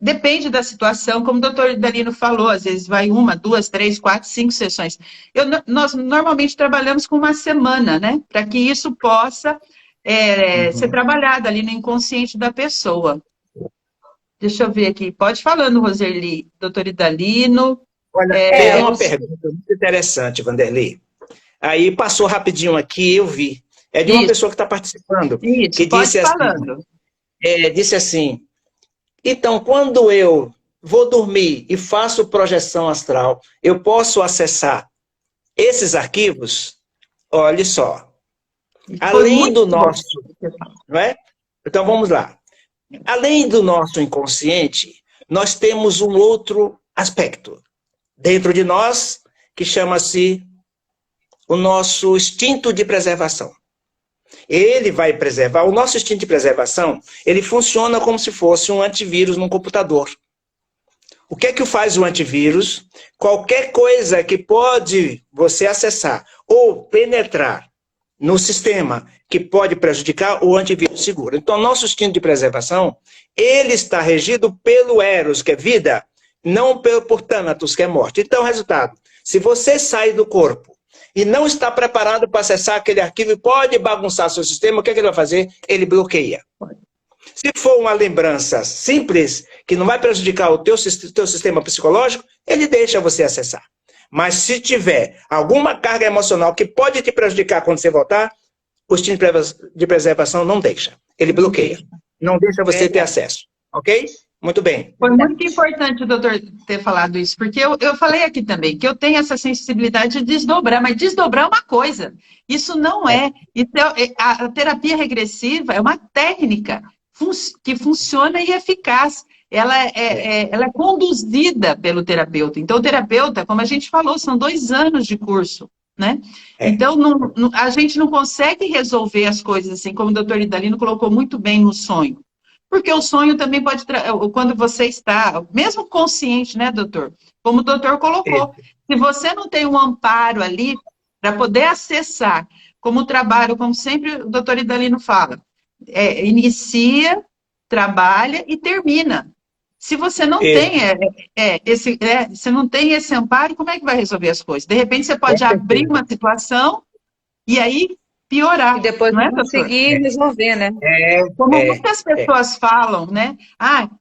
depende da situação, como o doutor Idalino falou, às vezes vai 1, 2, 3, 4, 5 sessões. Nós normalmente trabalhamos com uma semana, né, para que isso possa ser trabalhado ali no inconsciente da pessoa. Deixa eu ver aqui, pode falando, Roserli, doutor Idalino. Olha, fez uma pergunta muito interessante, Vanderly. Aí passou rapidinho aqui, eu vi. É de uma Isso. pessoa que está participando, Isso, que pode disse assim, falando. disse assim, Então, quando eu vou dormir e faço projeção astral, eu posso acessar esses arquivos? Olhe só. Além do nosso, não é? Então vamos lá. Além do nosso inconsciente, nós temos um outro aspecto dentro de nós que chama-se o nosso instinto de preservação. Ele vai preservar, o nosso instinto de preservação, ele funciona como se fosse um antivírus num computador. O que é que faz o antivírus? Qualquer coisa que pode você acessar ou penetrar no sistema que pode prejudicar, o antivírus segura. Então, nosso instinto de preservação, ele está regido pelo Eros, que é vida, não por Thanatos, que é morte. Então, resultado, se você sai do corpo e não está preparado para acessar aquele arquivo e pode bagunçar seu sistema, o que é que ele vai fazer? Ele bloqueia. Se for uma lembrança simples, que não vai prejudicar o teu sistema psicológico, ele deixa você acessar. Mas se tiver alguma carga emocional que pode te prejudicar quando você voltar, o instinto de preservação não deixa. Ele bloqueia. Não deixa você ter acesso. Ok? Muito bem. Foi muito importante o doutor ter falado isso, porque eu falei aqui também que eu tenho essa sensibilidade de desdobrar, mas desdobrar é uma coisa. Isso não é. A terapia regressiva é uma técnica que funciona e é eficaz. Ela é conduzida pelo terapeuta. Então, o terapeuta, como a gente falou, são 2 anos de curso, né? Então, a gente não consegue resolver as coisas assim, como o doutor Idalino colocou muito bem no sonho. Porque o sonho também pode, quando você está, mesmo consciente, né, doutor? Como o doutor colocou, se você não tem um amparo ali para poder acessar, como trabalho, como sempre o doutor Idalino fala, inicia, trabalha e termina. Se você não tem você não tem esse amparo, como é que vai resolver as coisas? De repente você pode abrir uma situação e aí piorar. E depois não conseguir resolver, né? Como muitas pessoas falam, né?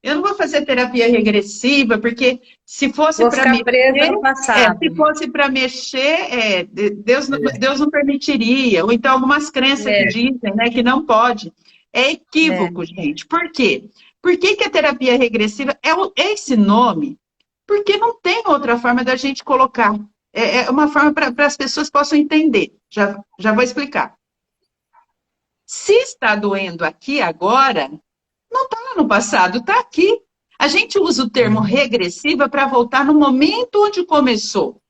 Eu não vou fazer terapia regressiva, porque se fosse para mexer, no passado. Se fosse para mexer, Deus não permitiria. Ou então algumas crenças que dizem, né, que não pode. É equívoco, gente. Por quê? Por que a terapia regressiva é esse nome? Porque não tem outra forma da gente colocar. É uma forma para as pessoas possam entender. Já vou explicar. Se está doendo aqui agora, não está lá no passado, está aqui. A gente usa o termo regressiva para voltar no momento onde começou.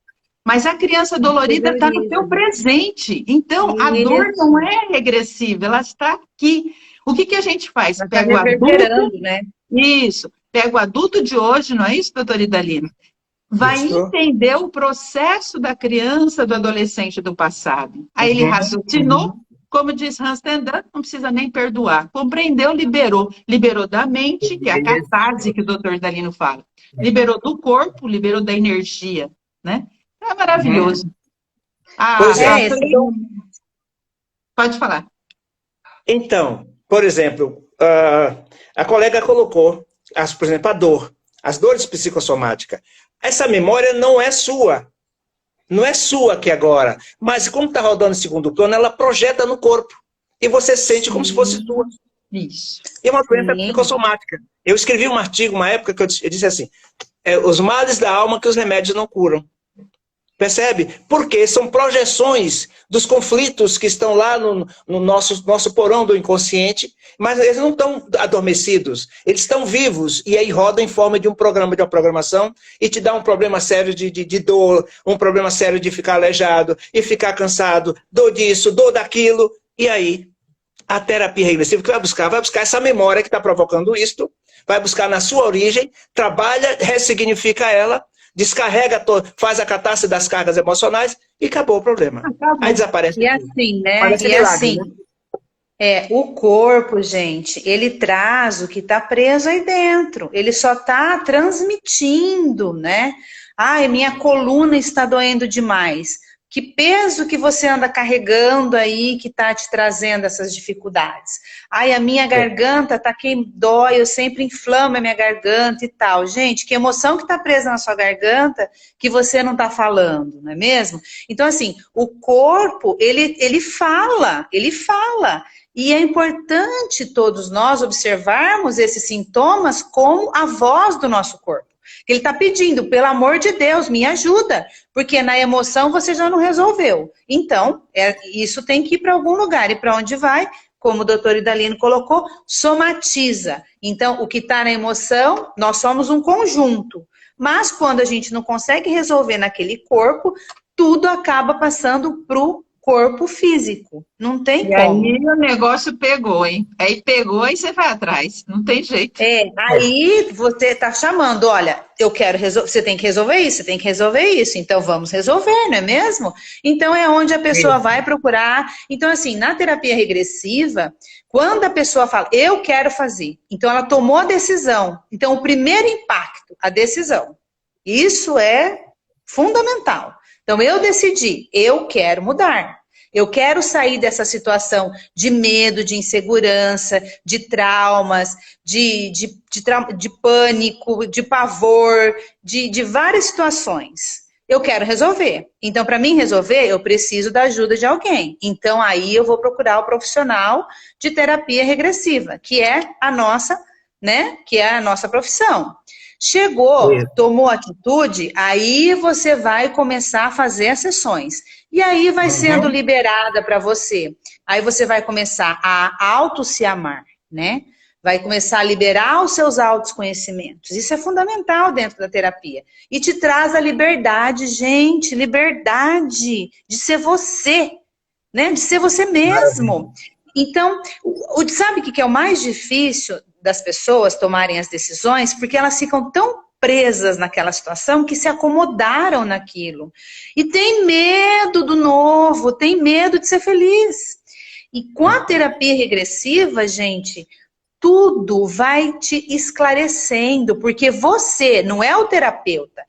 Mas a criança dolorida está no seu presente. Então, a dor não é regressiva, ela está aqui. O que a gente faz? Pega o adulto, né? Isso. Pega o adulto de hoje, não é isso, doutor Idalino? Vai entender o processo da criança, do adolescente do passado. Aí ele raciocinou, como diz Hans Tendan, não precisa nem perdoar. Compreendeu, liberou. Liberou da mente, que é a catarse que o doutor Idalino fala. Liberou do corpo, liberou da energia, né? É maravilhoso. Pode falar. Então, por exemplo, a colega colocou, por exemplo, a dor, as dores psicossomáticas. Essa memória não é sua. Não é sua aqui agora. Mas como está rodando em segundo plano, ela projeta no corpo. E você sente como se fosse sua. Isso. E é uma doença psicossomática. Eu escrevi um artigo, uma época, que eu disse assim, os males da alma que os remédios não curam. Percebe? Porque são projeções dos conflitos que estão lá no nosso porão do inconsciente, mas eles não estão adormecidos, eles estão vivos, e aí rodam em forma de um programa, de uma programação, e te dá um problema sério de dor, um problema sério de ficar aleijado, e ficar cansado, dor disso, dor daquilo, e aí a terapia regressiva que vai buscar essa memória que está provocando isto, vai buscar na sua origem, trabalha, ressignifica ela, descarrega, faz a catarse das cargas emocionais e acabou o problema. Aí desaparece. E assim, né? Parece E milagre, assim, né? O corpo, gente, ele traz o que está preso aí dentro. Ele só está transmitindo, né? Minha coluna está doendo demais. Que peso que você anda carregando aí que está te trazendo essas dificuldades? A minha garganta tá dói, eu sempre inflamo a minha garganta e tal. Gente, que emoção que está presa na sua garganta que você não está falando, não é mesmo? Então, assim, o corpo, ele fala. E é importante todos nós observarmos esses sintomas como a voz do nosso corpo. Ele está pedindo, pelo amor de Deus, me ajuda, porque na emoção você já não resolveu. Então, isso tem que ir para algum lugar. E para onde vai? Como o doutor Idalino colocou, somatiza. Então, o que está na emoção, nós somos um conjunto. Mas quando a gente não consegue resolver naquele corpo, tudo acaba passando para o corpo físico. Não tem como. E aí o negócio pegou, hein? Aí pegou e você vai atrás. Não tem jeito. Aí você está chamando, olha, eu quero resolver, você tem que resolver isso, você tem que resolver isso. Então vamos resolver, não é mesmo? Então é onde a pessoa vai procurar. Então assim, na terapia regressiva, quando a pessoa fala, eu quero fazer, então ela tomou a decisão. Então o primeiro impacto, a decisão. Isso é fundamental. Então eu decidi, eu quero mudar. Eu quero sair dessa situação de medo, de insegurança, de traumas, de pânico, de pavor, de várias situações. Eu quero resolver. Então, para mim resolver, eu preciso da ajuda de alguém. Então, aí eu vou procurar o profissional de terapia regressiva, que é a nossa, né? Que é a nossa profissão. Chegou, tomou atitude, aí você vai começar a fazer as sessões. E aí vai sendo liberada para você. Aí você vai começar a se amar, né? Vai começar a liberar os seus autoconhecimentos. Isso é fundamental dentro da terapia. E te traz a liberdade, gente, liberdade de ser você, né? De ser você mesmo. Então, sabe o que é o mais difícil das pessoas tomarem as decisões? Porque elas ficam tão presas naquela situação que se acomodaram naquilo. E tem medo do novo, tem medo de ser feliz. E com a terapia regressiva, gente, tudo vai te esclarecendo, porque você não é o terapeuta,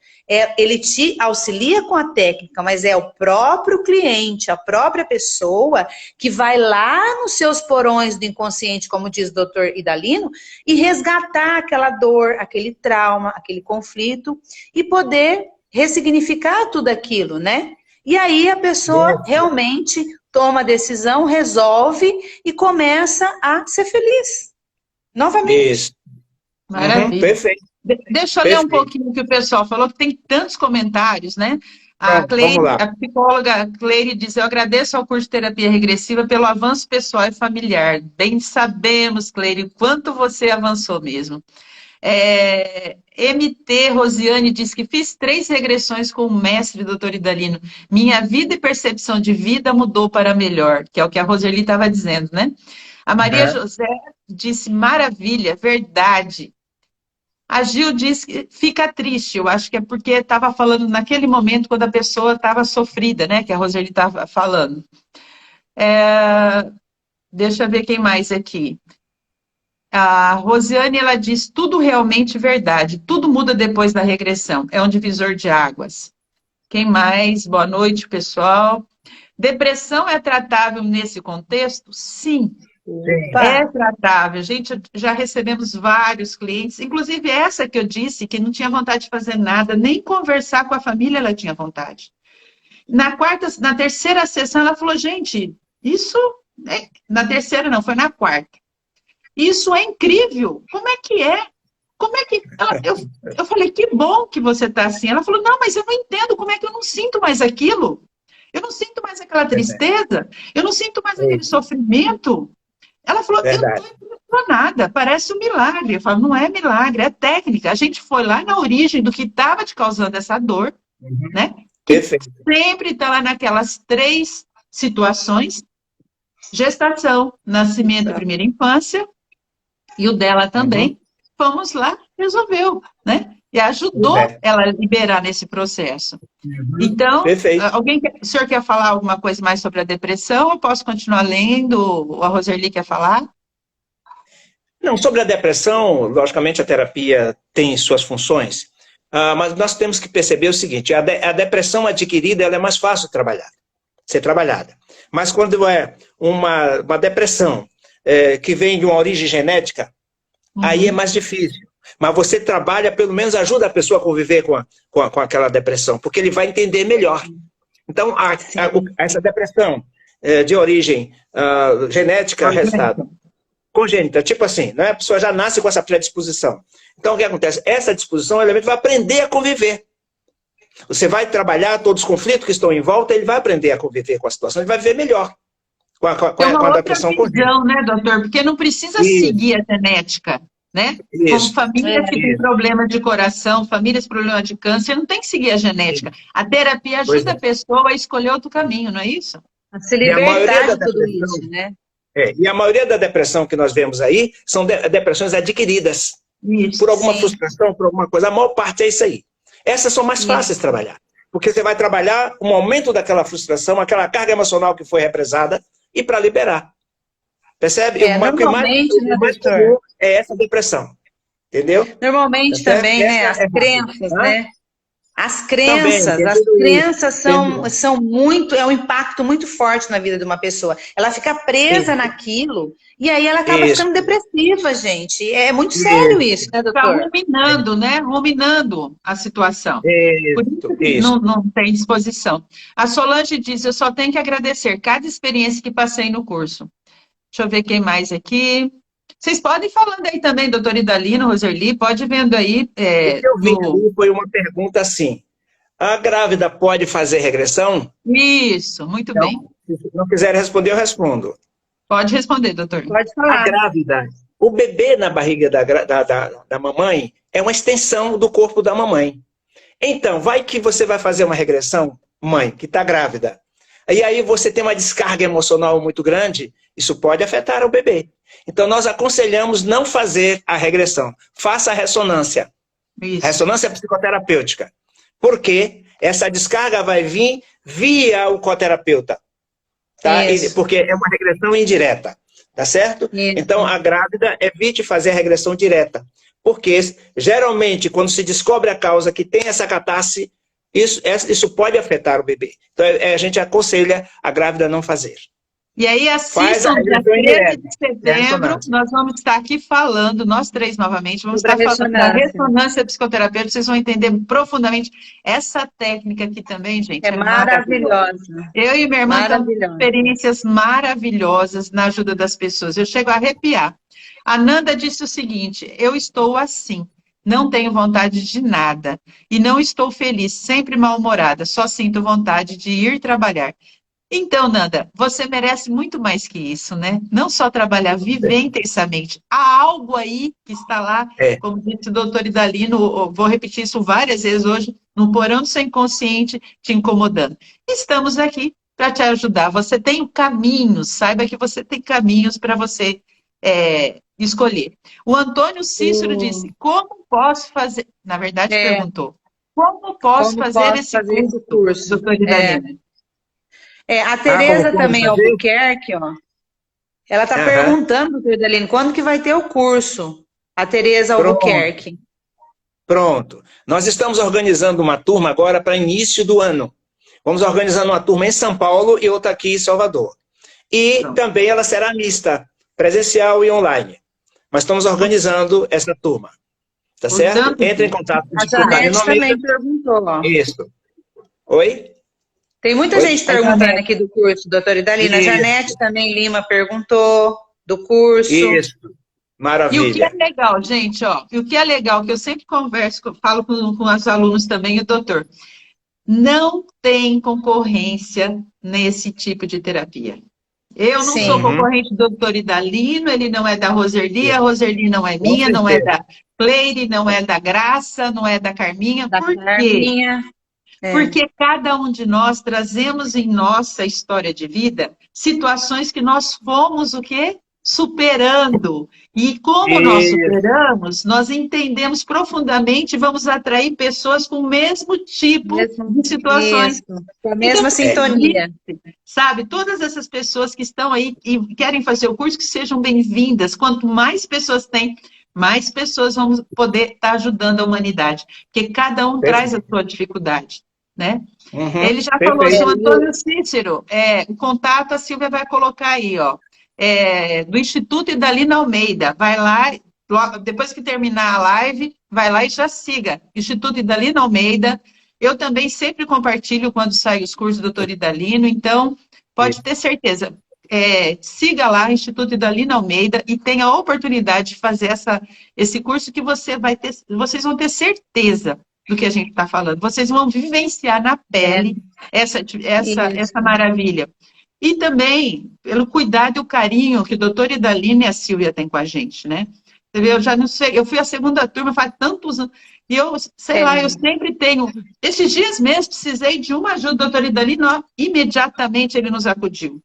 ele te auxilia com a técnica, mas é o próprio cliente, a própria pessoa que vai lá nos seus porões do inconsciente, como diz o doutor Idalino, e resgatar aquela dor, aquele trauma, aquele conflito, e poder ressignificar tudo aquilo, né? E aí a pessoa realmente toma a decisão, resolve e começa a ser feliz. Novamente. Isso. Maravilha. Perfeito. Deixa eu ler um pouquinho o que o pessoal falou, que tem tantos comentários, né? A psicóloga Cleire diz, eu agradeço ao curso de terapia regressiva pelo avanço pessoal e familiar. Bem sabemos, Cleire, o quanto você avançou mesmo. MT Rosiane diz que fiz 3 regressões com o mestre doutor Idalino. Minha vida e percepção de vida mudou para melhor, que é o que a Roseli estava dizendo, né? A Maria José disse, maravilha, verdade. A Gil disse que fica triste, eu acho que é porque estava falando naquele momento quando a pessoa estava sofrida, né? Que a Roseli estava falando. Deixa eu ver quem mais aqui. A Rosiane, ela diz, tudo realmente verdade, tudo muda depois da regressão, é um divisor de águas. Quem mais? Boa noite, pessoal. Depressão é tratável nesse contexto? Sim. É tratável. Gente, já recebemos vários clientes, inclusive essa que eu disse, que não tinha vontade de fazer nada, nem conversar com a família ela tinha vontade. Na terceira sessão ela falou, gente, isso... Na terceira não, foi na quarta. Isso é incrível. Como é que é? Como é que... Eu falei, que bom que você está assim. Ela falou, não, mas eu não entendo como é que eu não sinto mais aquilo. Eu não sinto mais aquela tristeza. Eu não sinto mais aquele sofrimento. Ela falou, eu não estou impressionada, parece um milagre. Eu falo, não é milagre, é técnica. A gente foi lá na origem do que estava te causando essa dor, né? Que sempre está lá naquelas 3 situações: gestação, nascimento, primeira infância, e o dela também. Fomos lá, resolveu, né? E ajudou ela a liberar nesse processo. Então, o senhor quer falar alguma coisa mais sobre a depressão? Eu posso continuar lendo? A Roseli quer falar? Não, sobre a depressão, logicamente a terapia tem suas funções, mas nós temos que perceber o seguinte, a depressão adquirida ela é mais fácil de ser trabalhada. Mas quando é uma depressão que vem de uma origem genética, aí é mais difícil. Mas você trabalha, pelo menos ajuda a pessoa a conviver com aquela depressão, porque ele vai entender melhor. Então, essa depressão de origem genética resultado. Congênita, tipo assim, né? A pessoa já nasce com essa predisposição. Então, o que acontece? Essa disposição, o elemento vai aprender a conviver. Você vai trabalhar todos os conflitos que estão em volta, ele vai aprender a conviver com a situação, ele vai viver melhor com a depressão congênita. Né, doutor? Porque não precisa seguir a genética, né? Como famílias que têm problema de coração, famílias com problema de câncer, não tem que seguir a genética. A terapia ajuda a pessoa a escolher outro caminho, não é isso? A se libertar de tudo isso, né? E a maioria da depressão que nós vemos aí são depressões adquiridas. Isso, por alguma frustração, por alguma coisa. A maior parte é isso aí. Essas são mais fáceis de trabalhar. Porque você vai trabalhar um aumento daquela frustração, aquela carga emocional que foi represada, e para liberar. Percebe? Normalmente, o mais comum é essa depressão. Entendeu? Normalmente também, né? As crenças, né? As crenças são muito, é um impacto muito forte na vida de uma pessoa. Ela fica presa naquilo e aí ela acaba ficando depressiva, gente. É muito sério isso, né, doutor? Está ruminando, né? Ruminando a situação. Por isso não tem disposição. A Solange diz, eu só tenho que agradecer cada experiência que passei no curso. Deixa eu ver quem mais aqui. Vocês podem ir falando aí também, doutor Idalino, Roserli, pode ir vendo aí. O que eu vi ali foi uma pergunta assim, a grávida pode fazer regressão? Isso, muito bem. Se não quiser responder, eu respondo. Pode responder, doutor. Pode falar. A grávida, o bebê na barriga da mamãe é uma extensão do corpo da mamãe. Então, vai que você vai fazer uma regressão, mãe, que está grávida. E aí você tem uma descarga emocional muito grande, isso pode afetar o bebê. Então, nós aconselhamos não fazer a regressão. Faça a ressonância. Isso. Ressonância psicoterapêutica. Porque essa descarga vai vir via o coterapeuta. Tá? Porque é uma regressão indireta. Tá certo? Isso. Então, a grávida evite fazer a regressão direta. Porque, geralmente, quando se descobre a causa que tem essa catarse, isso pode afetar o bebê. Então, a gente aconselha a grávida não fazer. E aí, assistam dia 13 de setembro, nós vamos estar aqui falando, nós três novamente, vamos estar falando da ressonância psicoterapêutica, vocês vão entender profundamente essa técnica aqui também, gente. É maravilhosa. Eu e minha irmã temos experiências maravilhosas na ajuda das pessoas, eu chego a arrepiar. A Nanda disse o seguinte, eu estou assim, não tenho vontade de nada, e não estou feliz, sempre mal-humorada, só sinto vontade de ir trabalhar. Então, Nanda, você merece muito mais que isso, né? Não só trabalhar, viver intensamente. Há algo aí que está lá, como disse o doutor Idalino, vou repetir isso várias vezes hoje, no porão do seu inconsciente, te incomodando. Estamos aqui para te ajudar. Você tem caminhos, saiba que você tem caminhos para você escolher. O Antônio Cícero disse, como posso fazer... Na verdade, perguntou, como posso fazer esse curso, doutor Idalino? A Tereza também, Albuquerque, ó. Ela está perguntando, doutor Idalino, quando que vai ter o curso? A Tereza Albuquerque. Pronto. Nós estamos organizando uma turma agora para início do ano. Vamos organizando uma turma em São Paulo e outra aqui em Salvador. E também ela será mista, presencial e online. Mas estamos organizando essa turma. Tá certo? Entre em contato com a Janete também perguntou, ó. Isso. Oi? Tem muita gente perguntando aqui do curso, doutora Idalina. A Janete também Lima perguntou do curso. Isso, maravilha. E o que é legal, gente, ó, e o que é legal, que eu sempre converso, falo com os alunos também, e o doutor, não tem concorrência nesse tipo de terapia. Eu não sou concorrente do doutor Idalino, ele não é da Roserli, a Roserli não é minha, não é da Cleire, não é da Graça, não é da Carminha. Por quê? Porque cada um de nós trazemos em nossa história de vida situações que nós fomos o quê? Superando. E como nós superamos, nós entendemos profundamente e vamos atrair pessoas com o mesmo tipo de situações. Com a mesma sintonia. Sabe, todas essas pessoas que estão aí e querem fazer o curso, que sejam bem-vindas. Quanto mais pessoas tem, mais pessoas vão poder estar ajudando a humanidade. Porque cada um traz a sua dificuldade. Né? Ele já falou, o Antônio Cícero, o contato a Silvia vai colocar aí, ó, do Instituto Idalina Almeida, vai lá, logo, depois que terminar a live, vai lá e já siga, Instituto Idalina Almeida. Eu também sempre compartilho quando saem os cursos do doutor Idalino, então, pode ter certeza. Siga lá, Instituto Idalina Almeida, e tenha a oportunidade de fazer esse curso que vocês vão ter certeza do que a gente está falando. Vocês vão vivenciar na pele essa maravilha. E também pelo cuidado e o carinho que o doutor Idalina e a Silvia têm com a gente, né? Eu já não sei, eu fui a segunda turma faz tantos anos, e eu, sei lá, eu sempre tenho... Esses dias mesmo, precisei de uma ajuda do doutor Idalina, imediatamente ele nos acudiu.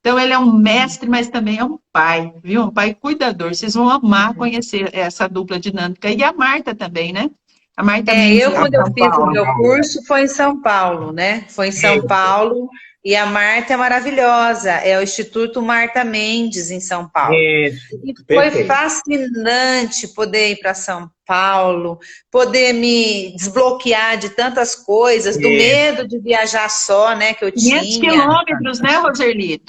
Então, ele é um mestre, mas também é um pai, viu? Um pai cuidador. Vocês vão amar conhecer essa dupla dinâmica. E a Marta também, né? A Marta quando eu fiz o meu curso, foi em São Paulo, né? Foi em São Paulo, e a Marta é maravilhosa. É o Instituto Marta Mendes, em São Paulo. E foi fascinante poder ir para São Paulo, poder me desbloquear de tantas coisas, do medo de viajar só, né, que eu tinha. 500 quilômetros, né, Roserli?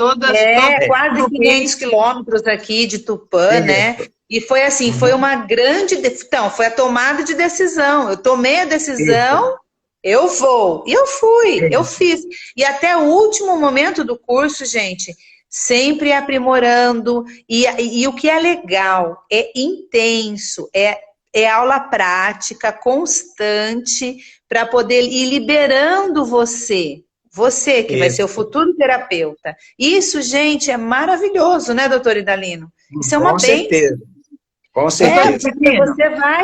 Quase 500 quilômetros aqui de Tupã, né? E foi assim, foi uma grande... Então, foi a tomada de decisão. Eu tomei a decisão, eu vou. E eu fui, eu fiz. E até o último momento do curso, gente, sempre aprimorando. E o que é legal, é intenso, é aula prática, constante, para poder ir liberando você que vai ser o futuro terapeuta. Isso, gente, é maravilhoso, né, doutor Idalino? Isso é uma bênção. Com certeza. Porque você vai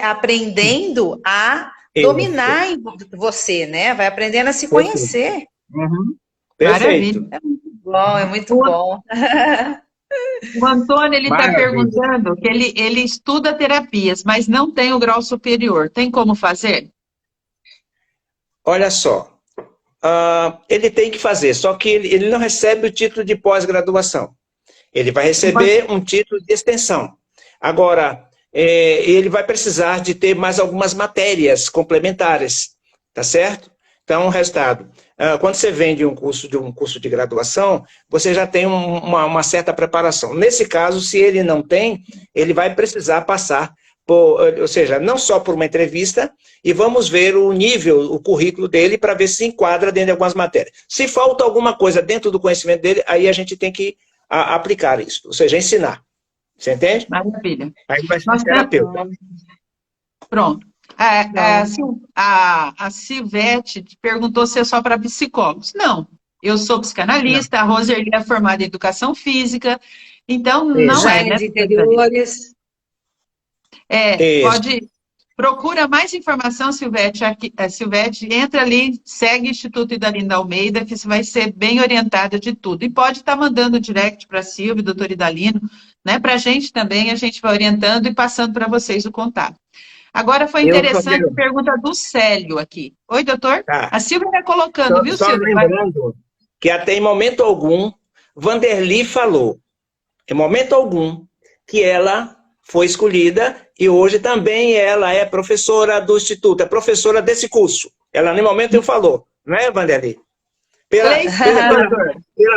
aprendendo a dominar você, né? Vai aprendendo a se conhecer. Perfeito. É muito bom. O Antônio, ele está perguntando que ele estuda terapias, mas não tem o grau superior. Tem como fazer? Olha só, ele tem que fazer, só que ele não recebe o título de pós-graduação. Ele vai receber um título de extensão. Agora, ele vai precisar de ter mais algumas matérias complementares, tá certo? Então, resultado, quando você vem de um curso de graduação, você já tem uma certa preparação. Nesse caso, se ele não tem, ele vai precisar passar ou seja, não só por uma entrevista, e vamos ver o nível, o currículo dele, para ver se enquadra dentro de algumas matérias. Se falta alguma coisa dentro do conhecimento dele, aí a gente tem que aplicar isso, ou seja, ensinar. Você entende? Maravilha. Aí vai ser terapeuta. Pronto. A Silvete perguntou se é só para psicólogos. Não, eu sou psicanalista, a Roserli é formada em educação física, então não é, né? De interiores. Procura mais informação, Silvete. Silvete, entra ali, segue o Instituto Idalina Almeida, que você vai ser bem orientada de tudo. E pode estar mandando direct para a Silvia, doutor Idalino, né? Para a gente também, a gente vai orientando e passando para vocês o contato. Agora foi interessante a pergunta do Célio aqui. Oi, doutor? A Silvia está colocando, viu, Silvia? Só lembrando que até em momento algum, Vanderly falou, em momento algum, que ela foi escolhida e hoje também ela é professora do Instituto, é professora desse curso. Ela, no momento, falou, não é, Vanderly? Pela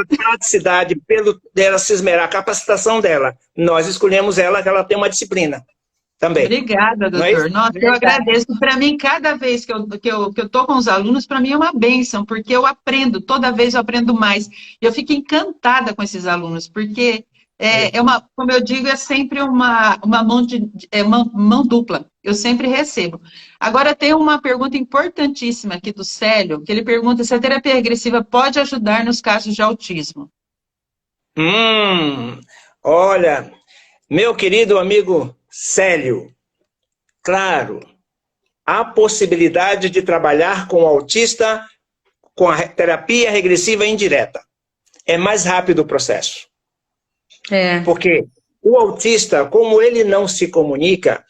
praticidade, pelo dela se esmerar, a capacitação dela, nós escolhemos ela, que ela tem uma disciplina também. Obrigada, doutor. Nossa, eu agradeço. Para mim, cada vez que eu tô com os alunos, para mim é uma bênção, porque eu aprendo, toda vez eu aprendo mais. Eu fico encantada com esses alunos, porque como eu digo, é sempre uma mão dupla. Eu sempre recebo. Agora, tem uma pergunta importantíssima aqui do Célio, que ele pergunta se a terapia regressiva pode ajudar nos casos de autismo. Olha, meu querido amigo Célio, claro, há possibilidade de trabalhar com o autista com a terapia regressiva indireta. É mais rápido o processo. Porque o autista, como ele não se comunica,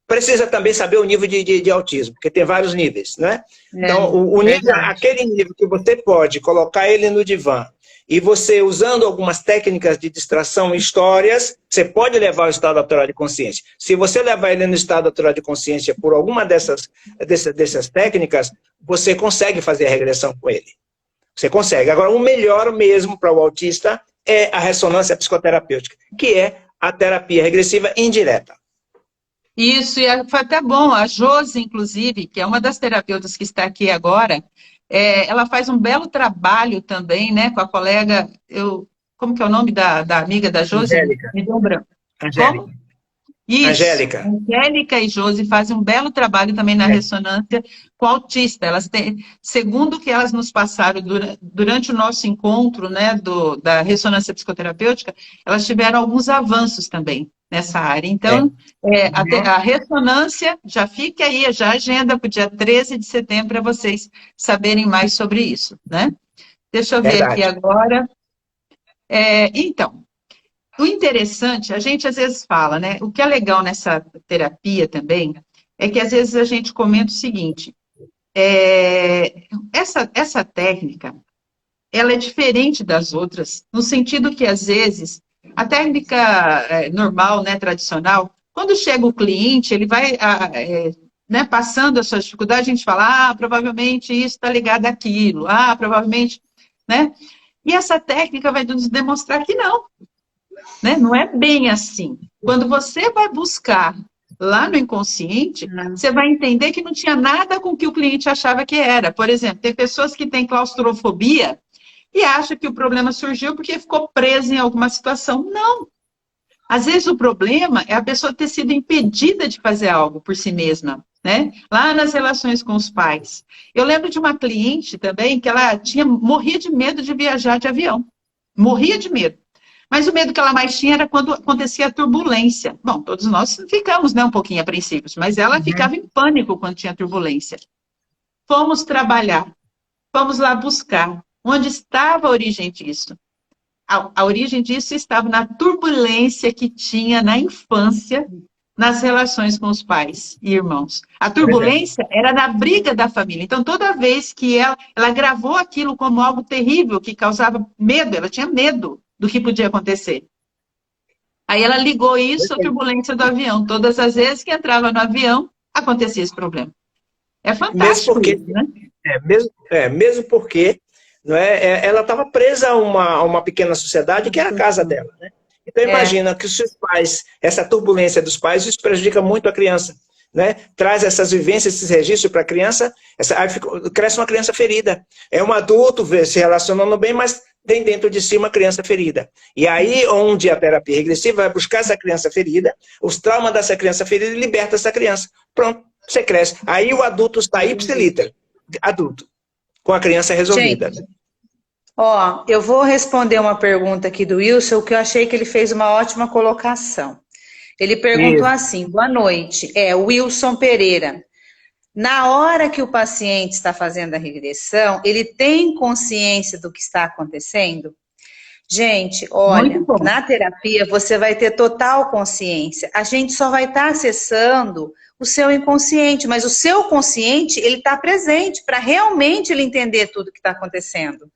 precisa também saber o nível de autismo, porque tem vários níveis, né? Então, o nível, aquele nível que você pode colocar ele no divã, e você, usando algumas técnicas de distração e histórias, você pode levar ao estado natural de consciência. Se você levar ele no estado natural de consciência por alguma dessas técnicas, você consegue fazer a regressão com ele. Você consegue. Agora, o melhor mesmo para o autista é a ressonância psicoterapêutica, que é a terapia regressiva indireta. Isso, e foi até bom. A Josi, inclusive, que é uma das terapeutas que está aqui agora, Ela faz um belo trabalho também, né, com a colega, como que é o nome da amiga da Josi? Angélica. Me deu um branco. Angélica. Como? Isso. Angélica. Angélica e Josi fazem um belo trabalho também na ressonância com autista. Elas têm, segundo o que elas nos passaram durante o nosso encontro, né, da ressonância psicoterapêutica, elas tiveram alguns avanços também nessa área. Então, a ressonância, já fica aí, já agenda para o dia 13 de setembro para vocês saberem mais sobre isso, né? Deixa eu ver aqui agora. Então, o interessante, a gente às vezes fala, né? O que é legal nessa terapia também é que às vezes a gente comenta o seguinte: essa técnica, ela é diferente das outras, no sentido que às vezes a técnica normal, né, tradicional, quando chega o cliente, ele vai né, passando as suas dificuldades, a gente fala, provavelmente isso está ligado àquilo, provavelmente, né? E essa técnica vai nos demonstrar que não. Né? Não é bem assim. Quando você vai buscar lá no inconsciente, você vai entender que não tinha nada com o que o cliente achava que era. Por exemplo, tem pessoas que têm claustrofobia e acham que o problema surgiu porque ficou presa em alguma situação. Não. Às vezes o problema é a pessoa ter sido impedida de fazer algo por si mesma, né? Lá nas relações com os pais. Eu lembro de uma cliente também que ela morria de medo de viajar de avião. Morria de medo. Mas o medo que ela mais tinha era quando acontecia a turbulência. Bom, todos nós ficamos, né, um pouquinho apreensivos, mas ela ficava em pânico quando tinha turbulência. Fomos trabalhar, fomos lá buscar onde estava a origem disso. A origem disso estava na turbulência que tinha na infância, nas relações com os pais e irmãos. A turbulência era na briga da família. Então, toda vez que ela gravou aquilo como algo terrível, que causava medo, ela tinha medo do que podia acontecer. Aí ela ligou isso à turbulência do avião. Todas as vezes que entrava no avião, acontecia esse problema. É fantástico isso, né? Mesmo porque não ela estava presa a uma pequena sociedade que era a casa dela, né? Então imagina que os seus pais, essa turbulência dos pais, isso prejudica muito a criança, né? Traz essas vivências, esses registros para a criança, cresce uma criança ferida. É um adulto se relacionando bem, mas tem dentro de si uma criança ferida. E aí, onde a terapia regressiva vai buscar essa criança ferida, os traumas dessa criança ferida e liberta essa criança. Pronto, você cresce. Aí o adulto está ipsiliter, adulto, com a criança resolvida. Gente, eu vou responder uma pergunta aqui do Wilson, que eu achei que ele fez uma ótima colocação. Ele perguntou assim, boa noite, o Wilson Pereira. Na hora que o paciente está fazendo a regressão, ele tem consciência do que está acontecendo? Gente, olha, na terapia você vai ter total consciência. A gente só vai estar acessando o seu inconsciente, mas o seu consciente, ele está presente para realmente ele entender tudo que está acontecendo.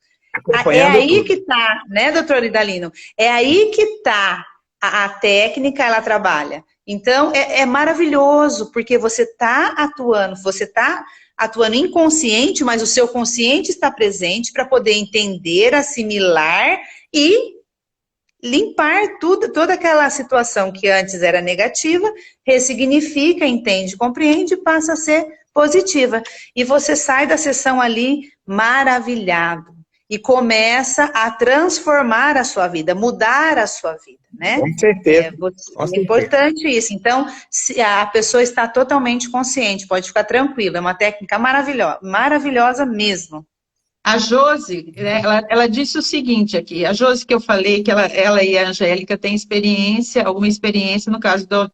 É aí que está, né, doutor Idalino? É aí que está a técnica, ela trabalha. Então, é maravilhoso, porque você está atuando inconsciente, mas o seu consciente está presente para poder entender, assimilar e limpar toda aquela situação que antes era negativa, ressignifica, entende, compreende e passa a ser positiva. E você sai da sessão ali maravilhado. E começa a transformar a sua vida, mudar a sua vida, né? Com certeza. É importante isso. Então, se a pessoa está totalmente consciente, pode ficar tranquila. É uma técnica maravilhosa, maravilhosa mesmo. A Josi, ela disse o seguinte aqui, a Josi que eu falei, que ela e a Angélica têm alguma experiência no caso do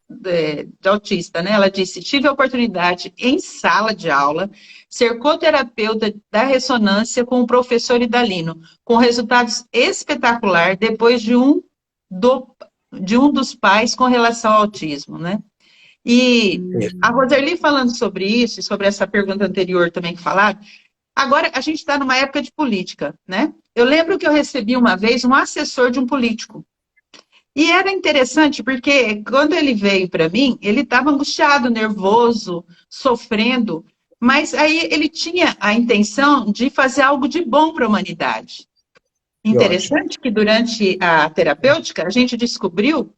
autista, né? Ela disse, tive a oportunidade em sala de aula, ser coterapeuta da ressonância com o professor Idalino, com resultados espetaculares depois de um dos pais com relação ao autismo, né? E a Roseli falando sobre isso, e sobre essa pergunta anterior também que falaram, agora, a gente está numa época de política, né? Eu lembro que eu recebi uma vez um assessor de um político. E era interessante, porque quando ele veio para mim, ele estava angustiado, nervoso, sofrendo, mas aí ele tinha a intenção de fazer algo de bom para a humanidade. Interessante que durante a terapêutica, a gente descobriu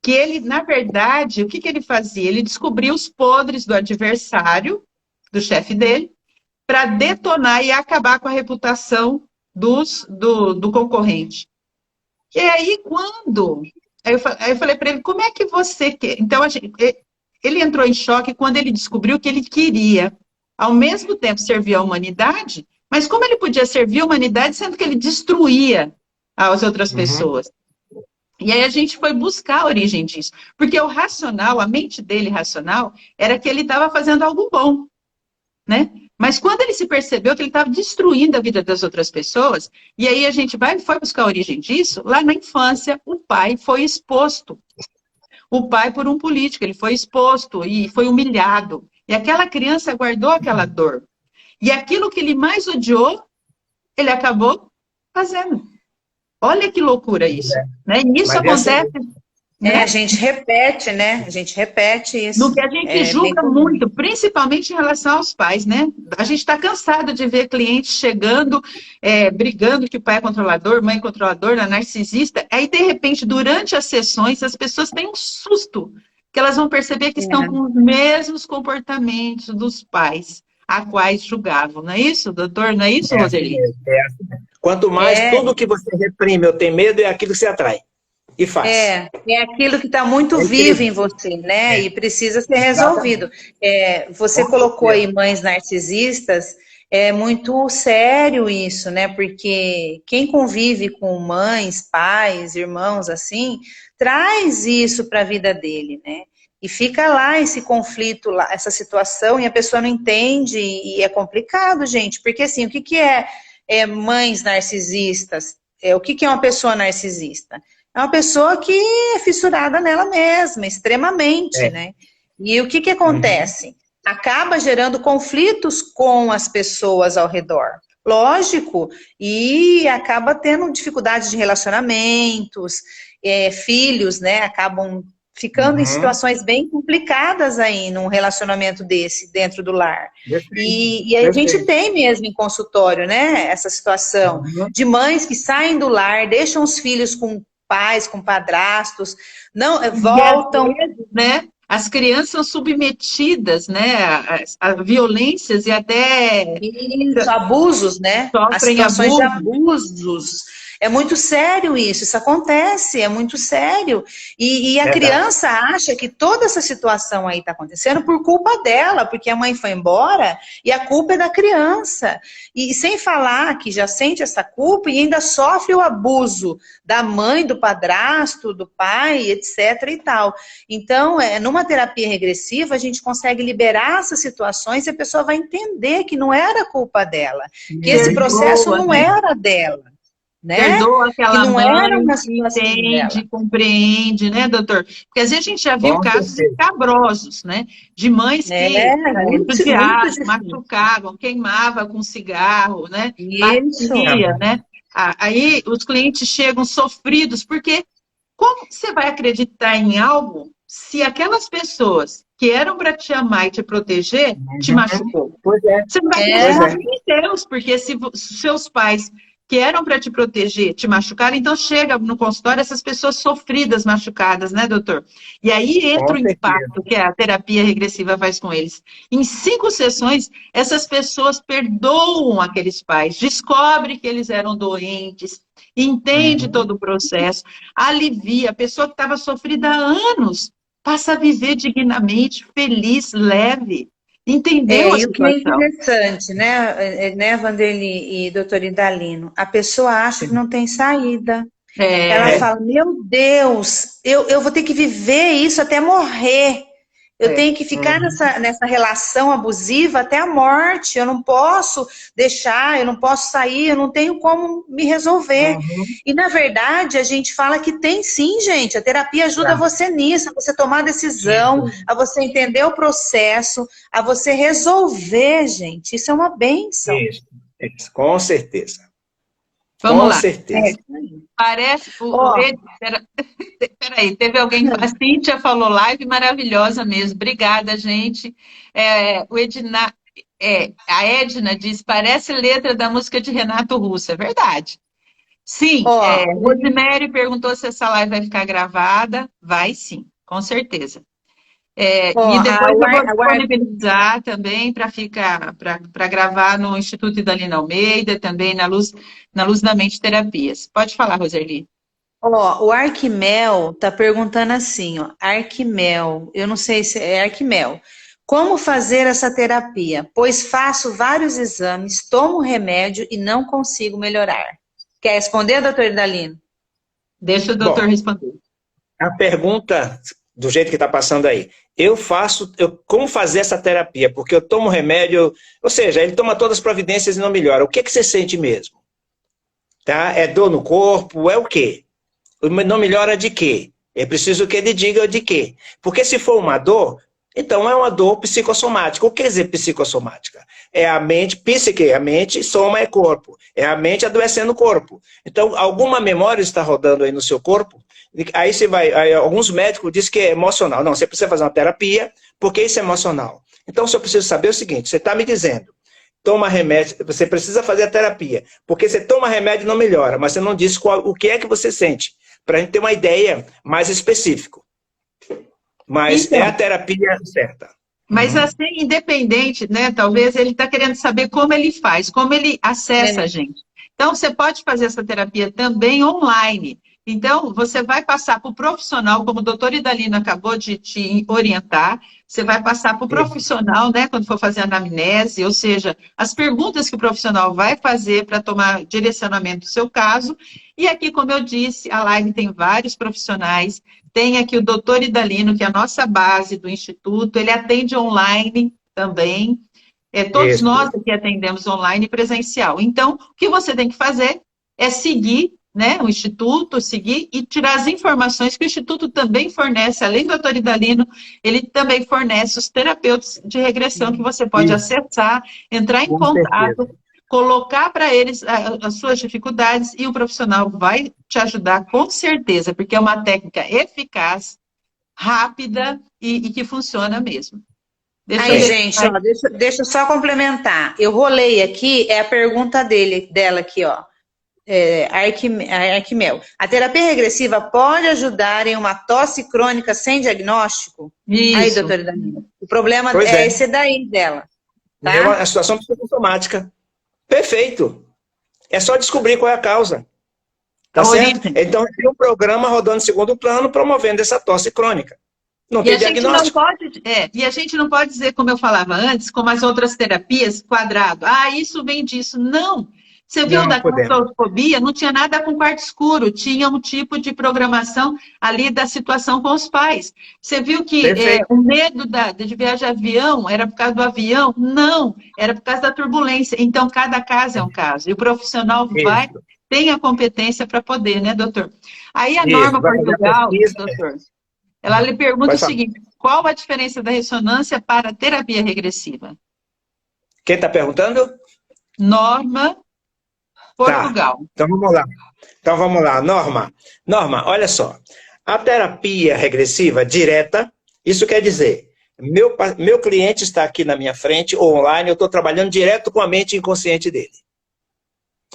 que ele, na verdade, o que ele fazia? Ele descobriu os podres do adversário, do chefe dele, para detonar e acabar com a reputação do concorrente. E aí, Aí eu falei para ele, como é que você quer? Então, ele entrou em choque quando ele descobriu que ele queria, ao mesmo tempo, servir a humanidade, mas como ele podia servir a humanidade sendo que ele destruía as outras pessoas? E aí a gente foi buscar a origem disso. Porque o racional, a mente dele racional, era que ele estava fazendo algo bom, né? Mas quando ele se percebeu que ele estava destruindo a vida das outras pessoas, e aí a gente foi buscar a origem disso, lá na infância, o pai foi exposto. O pai por um político, ele foi exposto e foi humilhado. E aquela criança guardou aquela dor. E aquilo que ele mais odiou, ele acabou fazendo. Olha que loucura isso. Né? E isso acontece... a gente repete, né? A gente repete isso. No que a gente julga muito, principalmente em relação aos pais, né? A gente está cansado de ver clientes chegando, brigando que o pai é controlador, mãe é controladora, narcisista. Aí, de repente, durante as sessões, as pessoas têm um susto, que elas vão perceber que estão com os mesmos comportamentos dos pais, a quais julgavam. Não é isso, doutor? Não é isso, Roseli? Quanto mais tudo que você reprime ou tem medo, é aquilo que você atrai. E faz. É aquilo que está muito vivo em você, né? E precisa ser resolvido. Você colocou aí mães narcisistas, é muito sério isso, né? Porque quem convive com mães, pais, irmãos, assim, traz isso para a vida dele, né? E fica lá esse conflito, lá, essa situação, e a pessoa não entende, e é complicado, gente, porque assim, o que é mães narcisistas? O que é uma pessoa narcisista? É uma pessoa que é fissurada nela mesma, extremamente, né? E o que acontece? Acaba gerando conflitos com as pessoas ao redor. Lógico, e acaba tendo dificuldades de relacionamentos, filhos, né? Acabam ficando em situações bem complicadas aí num relacionamento desse, dentro do lar. E a gente tem mesmo em consultório, né? Essa situação de mães que saem do lar, deixam os filhos com pais, com padrastos, não voltam, né? As crianças são submetidas, né, a violências e até abusos, né? As situações de abusos. É muito sério isso acontece, é muito sério. E a criança acha que toda essa situação aí está acontecendo por culpa dela, porque a mãe foi embora e a culpa é da criança. E sem falar que já sente essa culpa e ainda sofre o abuso da mãe, do padrasto, do pai, etc. e tal. Então, numa terapia regressiva, a gente consegue liberar essas situações e a pessoa vai entender que não era culpa dela, que esse processo não era dela. Né? Perdoa aquela não mãe, entende, compreende, né, doutor? Porque às vezes a gente já viu casos escabrosos, né? De mães que judiavam, machucavam, queimavam com cigarro, né? Batia, né? Aí os clientes chegam sofridos, porque como você vai acreditar em algo se aquelas pessoas que eram para te amar e te proteger, te machucou? Você não vai acreditar em Deus, porque se seus pais que eram para te proteger, te machucaram, então chega no consultório essas pessoas sofridas, machucadas, né, doutor? E aí entra o impacto que a terapia regressiva faz com eles. Em 5 sessões, essas pessoas perdoam aqueles pais, descobrem que eles eram doentes, entende todo o processo, alivia. A pessoa que estava sofrida há anos passa a viver dignamente, feliz, leve. Entendeu a situação? E o que é interessante, né, Vanderly e doutor Idalino? A pessoa acha que não tem saída. Ela fala, meu Deus, eu vou ter que viver isso até morrer. Eu tenho que ficar nessa relação abusiva até a morte. Eu não posso deixar, eu não posso sair, eu não tenho como me resolver. E, na verdade, a gente fala que tem sim, gente. A terapia ajuda você nisso, a você tomar decisão, a você entender o processo, a você resolver, gente. Isso é uma bênção. Isso, com certeza. Vamos lá. Certeza. Parece... Peraí, teve alguém... A Cíntia falou live maravilhosa mesmo. Obrigada, gente. A Edna diz, parece letra da música de Renato Russo. É verdade. Sim. Rosemary perguntou se essa live vai ficar gravada. Vai sim, com certeza. E depois eu vou disponibilizar também para gravar no Instituto Idalina Almeida, também na Luz da Mente Terapias. Pode falar, Roseli. O Arquimel tá perguntando assim, ó, Arquimel, eu não sei se é Arquimel. Como fazer essa terapia? Pois faço vários exames, tomo remédio e não consigo melhorar. Quer responder, doutor Idalino? Deixa o doutor responder. A pergunta, do jeito que está passando aí, como fazer essa terapia? Porque eu tomo remédio, ou seja, ele toma todas as providências e não melhora. O que você sente mesmo? Tá? É dor no corpo? É o quê? Não melhora de quê? É preciso que ele diga de quê. Porque se for uma dor, então é uma dor psicossomática. O que quer dizer psicossomática? É a mente, psique, a mente, soma é corpo. É a mente adoecendo o corpo. Então, alguma memória está rodando aí no seu corpo. Aí você vai, alguns médicos dizem que é emocional. Não, você precisa fazer uma terapia, porque isso é emocional. Então, se eu preciso saber o seguinte, você está me dizendo, toma remédio, você precisa fazer a terapia, porque você toma remédio e não melhora, mas você não disse o que é que você sente, para a gente ter uma ideia mais específica. Mas então, é a terapia certa. Mas assim, independente, né? Talvez ele está querendo saber como ele faz, como ele acessa a gente. Então, você pode fazer essa terapia também online. Então, você vai passar para o profissional, como o doutor Idalino acabou de te orientar, você vai passar para o profissional, né, quando for fazer a anamnese, ou seja, as perguntas que o profissional vai fazer para tomar direcionamento do seu caso. E aqui, como eu disse, a live tem vários profissionais, tem aqui o doutor Idalino, que é a nossa base do Instituto, ele atende online também, todos nós aqui atendemos online e presencial. Então, o que você tem que fazer é seguir, né, o Instituto, seguir e tirar as informações que o Instituto também fornece, além do doutor Idalino, ele também fornece os terapeutas de regressão que você pode acessar, entrar em contato, colocar para eles as suas dificuldades e o profissional vai te ajudar com certeza, porque é uma técnica rápida e que funciona mesmo. Gente, ó, deixa eu só complementar. Eu rolei aqui, é a pergunta dela aqui, ó. Arquimel. A terapia regressiva pode ajudar em uma tosse crônica sem diagnóstico? Isso. Aí, doutora Danilo. O problema é esse daí dela. Tá? É uma situação psicossomática. Perfeito. É só descobrir qual é a causa. Tá certo? Então, tem um programa rodando em segundo plano promovendo essa tosse crônica. Não tem diagnóstico. E a gente não pode dizer, como eu falava antes, como as outras terapias, quadrado. Isso vem disso. Não. Você viu da claustrofobia? Não tinha nada com quarto escuro. Tinha um tipo de programação ali da situação com os pais. Você viu que o medo de viajar de avião era por causa do avião? Não. Era por causa da turbulência. Então, cada caso é um caso. E o profissional tem a competência para poder, né, doutor? Aí a Norma Portugal, doutor, ela lhe pergunta o seguinte, qual a diferença da ressonância para a terapia regressiva? Quem está perguntando? Norma Portugal. Tá. Então vamos lá. Norma, olha só. A terapia regressiva direta, isso quer dizer, meu cliente está aqui na minha frente, ou online, eu estou trabalhando direto com a mente inconsciente dele.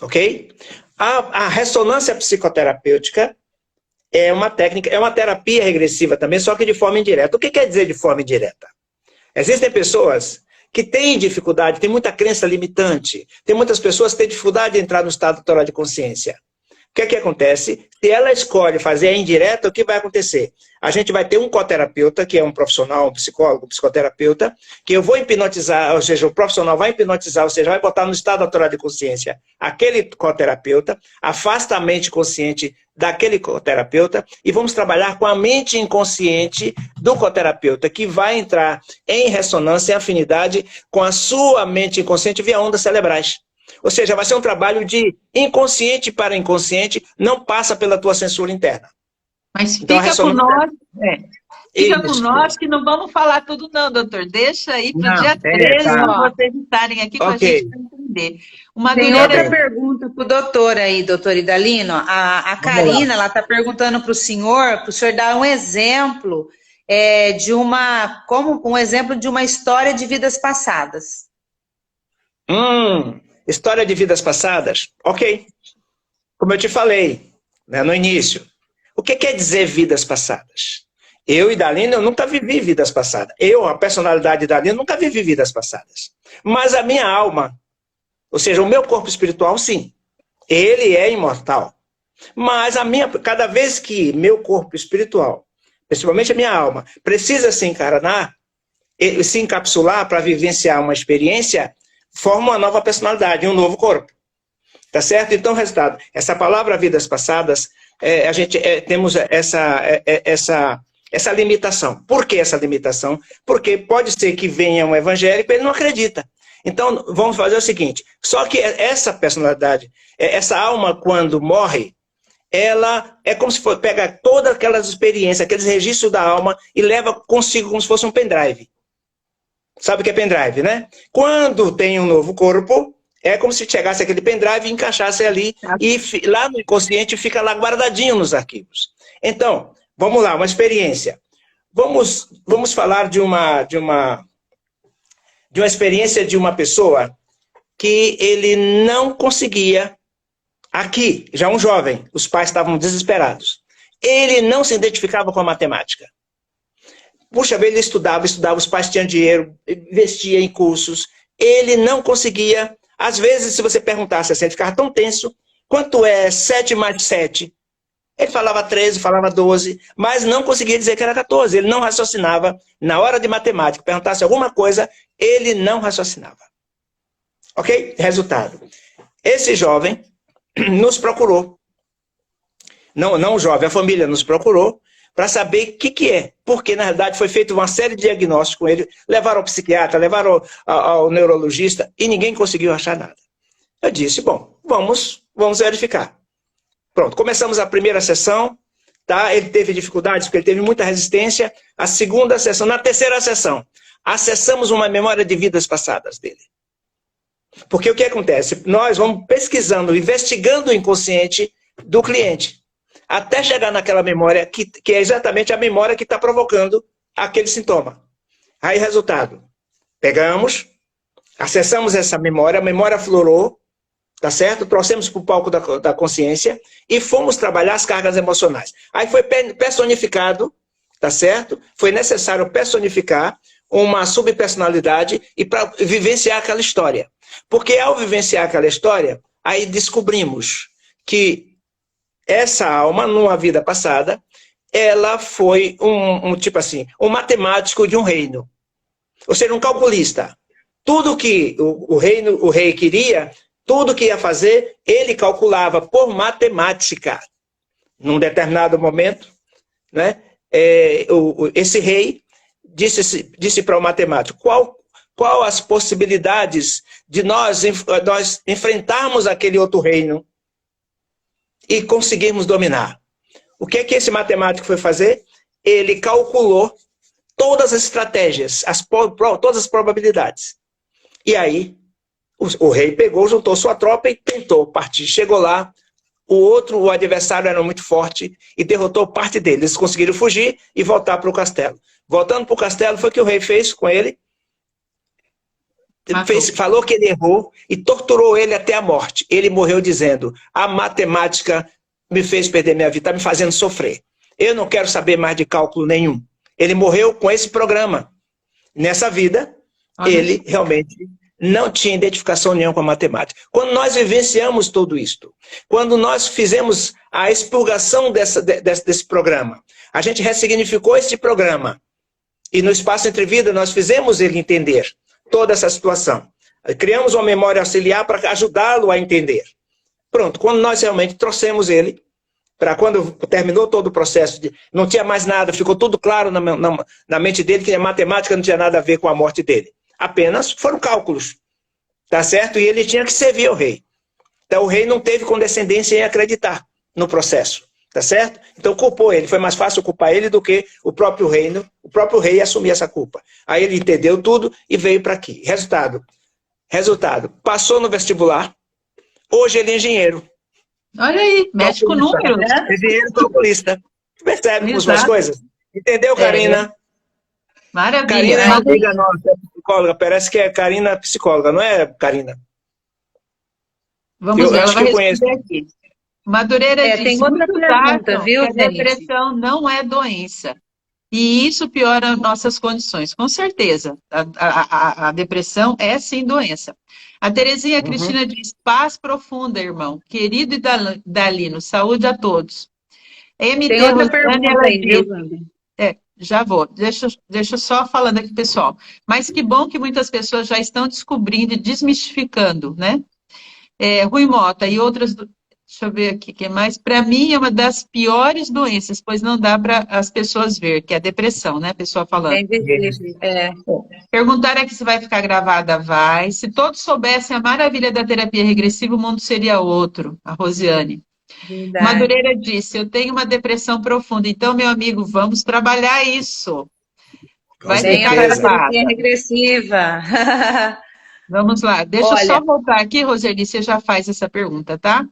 Ok? A ressonância psicoterapêutica é uma técnica, é uma terapia regressiva também, só que de forma indireta. O que quer dizer de forma indireta? Existem pessoas que têm dificuldade, tem muita crença limitante, tem muitas pessoas que têm dificuldade de entrar no estado total de consciência. O que acontece? Se ela escolhe fazer a indireta, o que vai acontecer? A gente vai ter um coterapeuta, que é um profissional, um psicólogo, um psicoterapeuta, que eu vou hipnotizar, ou seja, o profissional vai hipnotizar, ou seja, vai botar no estado total de consciência aquele coterapeuta, afasta a mente consciente daquele coterapeuta e vamos trabalhar com a mente inconsciente do coterapeuta, que vai entrar em ressonância, em afinidade com a sua mente inconsciente via ondas cerebrais. Ou seja, vai ser um trabalho de inconsciente para inconsciente, não passa pela tua censura interna. Mas fica com nós, fica com nós que não vamos falar tudo não, doutor. Deixa aí para o dia 13, para vocês estarem aqui com a gente para entender. Tem outra pergunta para o doutor aí, doutor Idalino. A Karina, ela está perguntando para o senhor dar um exemplo um exemplo de uma história de vidas passadas. História de vidas passadas? Ok. Como eu te falei, né, no início. O que quer dizer vidas passadas? Eu e Dalina, eu nunca vivi vidas passadas. Eu, a personalidade da Dalina, nunca vivi vidas passadas. Mas a minha alma, ou seja, o meu corpo espiritual, sim. Ele é imortal. Mas cada vez que meu corpo espiritual, principalmente a minha alma, precisa se encarnar, se encapsular para vivenciar uma experiência, forma uma nova personalidade, um novo corpo. Tá certo? Então, resultado, essa palavra vidas passadas, a gente temos essa limitação. Por que essa limitação? Porque pode ser que venha um evangélico e ele não acredita. Então, vamos fazer o seguinte, só que essa personalidade, essa alma, quando morre, ela é como se pega todas aquelas experiências, aqueles registros da alma e leva consigo como se fosse um pendrive. Sabe o que é pendrive, né? Quando tem um novo corpo, é como se chegasse aquele pendrive e encaixasse ali, e lá no inconsciente fica lá guardadinho nos arquivos. Então, vamos lá, uma experiência. Vamos falar de uma experiência de uma pessoa que ele não conseguia, aqui, já um jovem, os pais estavam desesperados. Ele não se identificava com a matemática. Puxa, ele estudava, os pais tinham dinheiro, investia em cursos, ele não conseguia. Às vezes, se você perguntasse assim, ele ficava tão tenso, quanto é 7 mais 7? Ele falava 13, falava 12, mas não conseguia dizer que era 14. Ele não raciocinava. Na hora de matemática, perguntasse alguma coisa, ele não raciocinava. Ok? Resultado. Esse jovem nos procurou. Não o jovem, a família nos procurou para saber o que é. Porque, na verdade, foi feita uma série de diagnósticos com ele. Levaram ao psiquiatra, levaram ao neurologista e ninguém conseguiu achar nada. Eu disse, bom, vamos verificar. Pronto, começamos a primeira sessão, tá? Ele teve dificuldades porque ele teve muita resistência. A segunda sessão, na terceira sessão, acessamos uma memória de vidas passadas dele. Porque o que acontece? Nós vamos pesquisando, investigando o inconsciente do cliente, até chegar naquela memória que é exatamente a memória que está provocando aquele sintoma. Aí, resultado, pegamos, acessamos essa memória, a memória aflorou, tá certo? Trouxemos para o palco da consciência e fomos trabalhar as cargas emocionais. Aí foi personificado, tá certo? Foi necessário personificar uma subpersonalidade e para vivenciar aquela história. Porque ao vivenciar aquela história, aí descobrimos que essa alma, numa vida passada, ela foi tipo assim, um matemático de um reino. Ou seja, um calculista. Tudo que o rei queria, tudo que ia fazer, ele calculava por matemática. Num determinado momento, né, esse rei disse para o matemático, qual as possibilidades de nós enfrentarmos aquele outro reino e conseguirmos dominar. O que é que esse matemático foi fazer? Ele calculou todas as estratégias, todas as probabilidades. E aí, o rei pegou, juntou sua tropa e tentou partir. Chegou lá, o adversário era muito forte e derrotou parte deles. Eles conseguiram fugir e voltar para o castelo. Voltando para o castelo, foi o que o rei fez com ele. Falou que ele errou e torturou ele até a morte. Ele morreu dizendo, a matemática me fez perder minha vida, está me fazendo sofrer. Eu não quero saber mais de cálculo nenhum. Ele morreu com esse programa. Nessa vida, ele realmente não tinha identificação nenhuma com a matemática. Quando nós vivenciamos tudo isto, quando nós fizemos a expurgação desse programa, a gente ressignificou esse programa e no espaço entre vida nós fizemos ele entender toda essa situação. Criamos uma memória auxiliar para ajudá-lo a entender. Pronto, quando nós realmente trouxemos ele, para quando terminou todo o processo, não tinha mais nada, ficou tudo claro na mente dele, que a matemática não tinha nada a ver com a morte dele. Apenas foram cálculos, tá certo? E ele tinha que servir ao rei. Então o rei não teve condescendência em acreditar no processo, tá certo? Então culpou ele, foi mais fácil culpar ele do que o próprio rei assumir essa culpa. Aí ele entendeu tudo e veio para aqui. Resultado, passou no vestibular, hoje ele é engenheiro. Olha aí, mexe com números, né? Engenheiro calculista. Percebe algumas coisas? Entendeu, Karina? Maravilha. Karina é amiga nossa, é psicóloga. Parece que é Karina psicóloga, não é, Karina? Vamos ver, ela vai conheço. Aqui. Madureira tem outra pergunta, viu, a depressão não é doença. E isso piora nossas condições, com certeza. A depressão é sim doença. A Terezinha Cristina diz, paz profunda, irmão. Querido e Dalino, saúde a todos. Tem MT outra Rosane, pergunta ela aí, diz, viu, Gabi? já vou, deixa eu só falando aqui, pessoal. Mas que bom que muitas pessoas já estão descobrindo e desmistificando, né? Rui Mota e outras, deixa eu ver aqui, o que mais? Para mim é uma das piores doenças, pois não dá para as pessoas ver, que é a depressão, né? A pessoa falando. É invisível. Perguntaram aqui se vai ficar gravada, vai. Se todos soubessem a maravilha da terapia regressiva, o mundo seria outro, a Rosiane. Verdade. Madureira disse, eu tenho uma depressão profunda, então, meu amigo, vamos trabalhar isso. Vai Venha ficar para a gravada. terapia regressiva. Vamos lá, deixa eu Olha, só voltar aqui, Rosiane, você já faz essa pergunta, tá?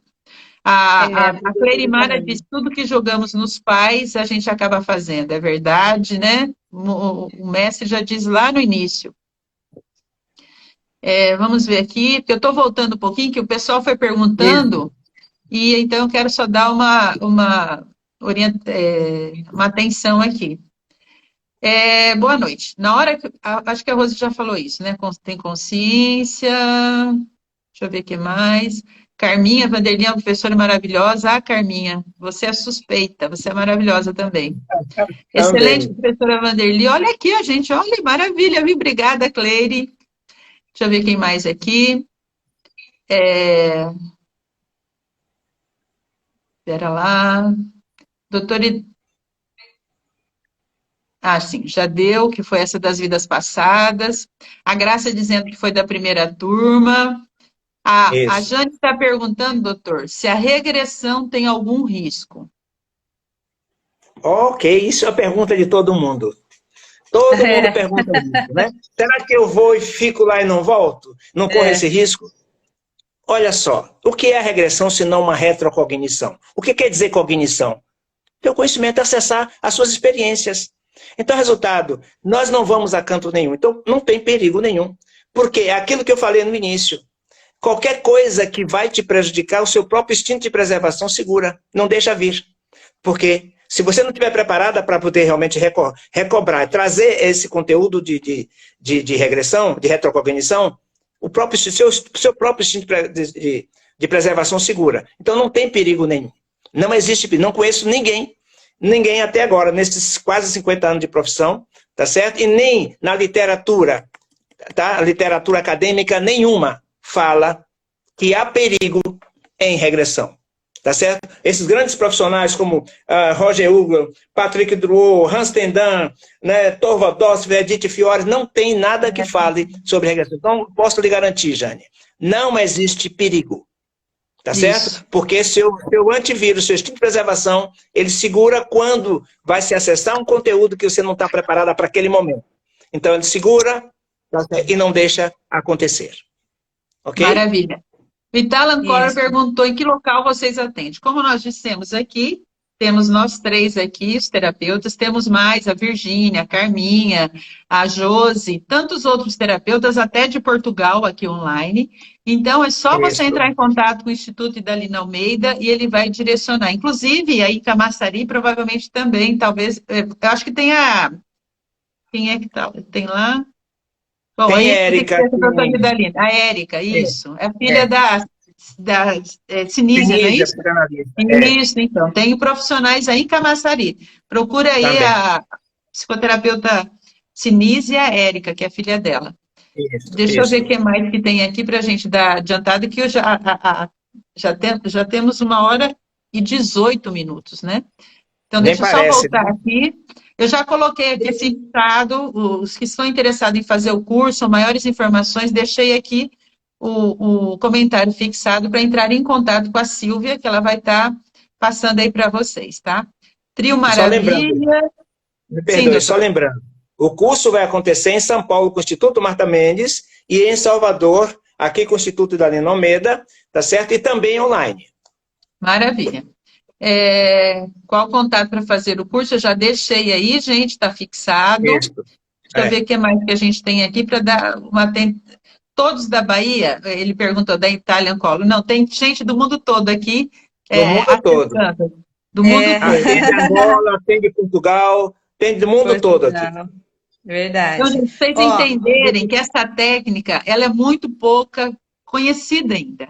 A Cleirimara diz, tudo que jogamos nos pais, a gente acaba fazendo, é verdade, né? O mestre já diz lá no início. Vamos ver aqui, porque eu estou voltando um pouquinho, que o pessoal foi perguntando, e então eu quero só dar uma atenção aqui. Boa noite. Na hora que, acho que a Rose já falou isso, né? Tem consciência, deixa eu ver o que mais. Carminha Vanderlinha, uma professora maravilhosa. Carminha, você é suspeita, você é maravilhosa também. Excelente, professora Vanderli. Olha aqui, a gente, olha, maravilha, viu? Obrigada, Cleire. Deixa eu ver quem mais aqui. Espera lá. Doutora... sim, já deu, que foi essa das vidas passadas. A Graça dizendo que foi da primeira turma. A Jane está perguntando, doutor, se a regressão tem algum risco. Ok, isso é a pergunta de todo mundo. Todo mundo pergunta isso, né? Será que eu vou e fico lá e não volto? Não corro esse risco? Olha só, o que é a regressão se não uma retrocognição? O que quer dizer cognição? Teu conhecimento é acessar as suas experiências. Então, resultado, nós não vamos a canto nenhum. Então, não tem perigo nenhum. Porque é aquilo que eu falei no início. Qualquer coisa que vai te prejudicar, o seu próprio instinto de preservação segura. Não deixa vir. Porque se você não estiver preparada para poder realmente recobrar, trazer esse conteúdo de regressão, de retrocognição, seu próprio instinto de preservação segura. Então não tem perigo nenhum. Não existe, não conheço ninguém até agora, nesses quase 50 anos de profissão, tá certo? E nem na literatura, tá? Literatura acadêmica nenhuma fala que há perigo em regressão. Tá certo? Esses grandes profissionais como Roger Ugler, Patrick Drouot, Hans Tendan, né, Torvald Dossler, Edith Fiore, não tem nada que fale sobre regressão. Então, posso lhe garantir, Jane, não existe perigo. Tá certo? Porque seu antivírus, seu instinto de preservação, ele segura quando vai se acessar um conteúdo que você não está preparada para aquele momento. Então, ele segura e não deixa acontecer. Ok? Maravilha. Vital Ancora perguntou em que local vocês atendem. Como nós dissemos aqui, temos nós três aqui, os terapeutas, temos mais a Virgínia, a Carminha, a Josi, tantos outros terapeutas, até de Portugal, aqui online. Então, é só você entrar em contato com o Instituto Idalina Almeida e ele vai direcionar. Inclusive, aí Camaçari, provavelmente também, talvez, eu acho que tem a... Quem é que tá? Tem lá... Bom, tem aí Érica. A Érica, isso. É filha da Sinísia, não é isso? Isso, então. Tem profissionais aí em Camaçari. Procura aí também a psicoterapeuta Sinísia Érica, que é a filha dela. Deixa eu ver o que mais que tem aqui para a gente dar adiantado, que eu já temos 1h18, né? Então, deixa eu só voltar aqui. Eu já coloquei aqui fixado, os que estão interessados em fazer o curso, maiores informações, deixei aqui o comentário fixado para entrar em contato com a Silvia, que ela vai estar passando aí para vocês, tá? Trio Maravilha. Me perdoe, só lembrando. O curso vai acontecer em São Paulo com o Instituto Marta Mendes e em Salvador, aqui com o Instituto Idalina Almeida, tá certo? E também online. Maravilha. Qual o contato para fazer o curso? Eu já deixei aí, gente, está fixado. Isso. Deixa eu ver o que mais que a gente tem aqui para dar uma... Todos da Bahia, ele perguntou da Itália, Colo. Não, tem gente do mundo todo aqui. Do mundo todo. Do mundo todo. Tem de Angola, tem de Portugal, Tem do mundo todo aqui. Portugal. Verdade. Então, gente, vocês Ó, entenderem que essa técnica, ela é muito pouca conhecida ainda.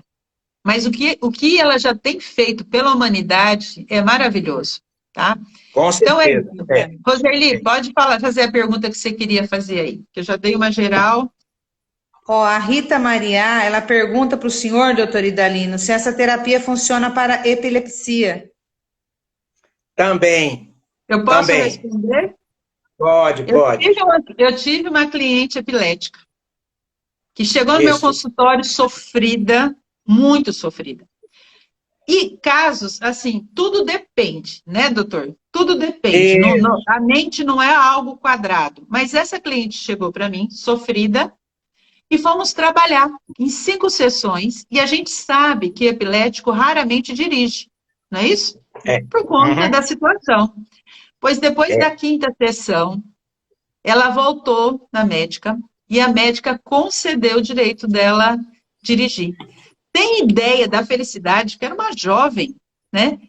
Mas o que ela já tem feito pela humanidade é maravilhoso, tá? Com Então é certeza. isso. É. Roseli, pode falar, fazer a pergunta que você queria fazer aí, que eu já dei uma geral. Ó, a Rita Maria, ela pergunta para o senhor, doutor Idalino, se essa terapia funciona para epilepsia. Também. Eu posso Também. responder? Pode, pode. Eu tive uma cliente epilética que chegou no meu Isso. consultório sofrida, muito sofrida. E casos, assim, tudo depende, né, doutor? Tudo depende. A mente não é algo quadrado. Mas essa cliente chegou para mim, sofrida, e fomos trabalhar em 5 sessões. E a gente sabe que epilético raramente dirige, não é isso? É. Por conta da situação. Pois depois da 5ª sessão, ela voltou na médica e a médica concedeu o direito dela dirigir. Tem ideia da felicidade, que era uma jovem, né?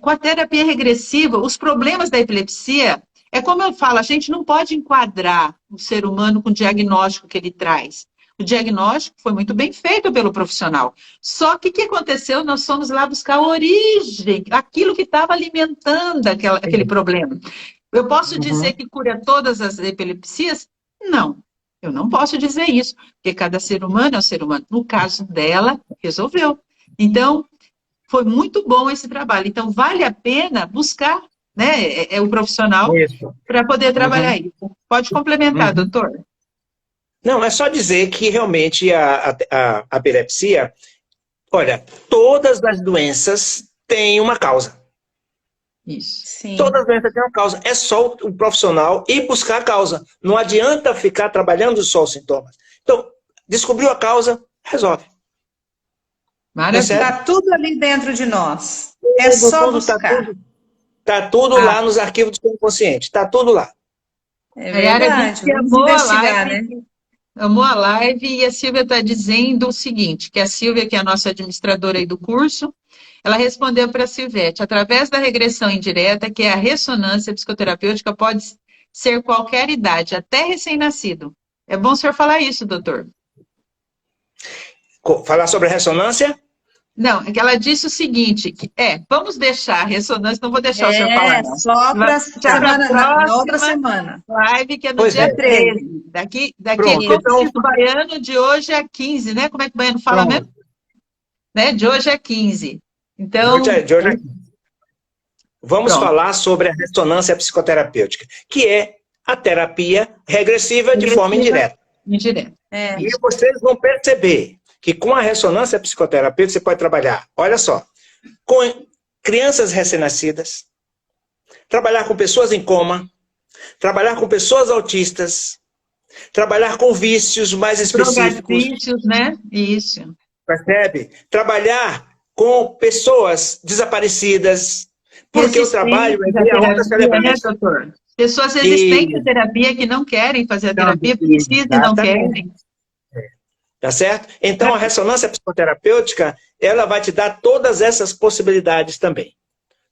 Com a terapia regressiva, os problemas da epilepsia, é como eu falo, a gente não pode enquadrar o ser humano com o diagnóstico que ele traz. O diagnóstico foi muito bem feito pelo profissional. Só que o que aconteceu? Nós fomos lá buscar a origem, aquilo que estava alimentando aquele problema. Eu posso dizer que cura todas as epilepsias? Não. Eu não posso dizer isso, porque cada ser humano é um ser humano. No caso dela, resolveu. Então, foi muito bom esse trabalho. Então, vale a pena buscar, né, o profissional para poder trabalhar isso. Pode complementar, doutor. Não, é só dizer que realmente a epilepsia, olha, todas as doenças têm uma causa. Isso. Sim. Todas as doenças têm uma causa. É só o profissional ir buscar a causa. Não adianta ficar trabalhando só os sintomas. Então, descobriu a causa, resolve. Maravilha. Está tudo ali dentro de nós. É só buscar. Está tudo lá nos arquivos do inconsciente. Está tudo lá. É verdade. Vamos investigar, né? Amou a live e a Silvia está dizendo o seguinte, que a Silvia, que é a nossa administradora aí do curso, ela respondeu para a Silvete, através da regressão indireta, que é a ressonância psicoterapêutica, pode ser qualquer idade, até recém-nascido. É bom o senhor falar isso, doutor. Falar sobre a ressonância? Não, é que ela disse o seguinte, vamos deixar a ressonância, não vou deixar o senhor falar. Não. Só para outra semana. Live, que é no dia 13. Daqui como o baiano de hoje é 15, né? Como é que o baiano fala mesmo? Né? De hoje é 15. Então, de hoje é 15. Vamos falar sobre a ressonância psicoterapêutica, que é a terapia regressiva de forma indireta. E vocês vão perceber que com a ressonância psicoterapêutica você pode trabalhar, olha só, com crianças recém-nascidas, trabalhar com pessoas em coma, trabalhar com pessoas autistas, trabalhar com vícios mais específicos. Vícios, né? Isso. Percebe? Trabalhar com pessoas desaparecidas, porque o trabalho é via onda cerebral. Né, doutor? Pessoas resistentes à terapia que não querem fazer a terapia, precisam e não querem. Tá certo? Então, a ressonância psicoterapêutica, ela vai te dar todas essas possibilidades também.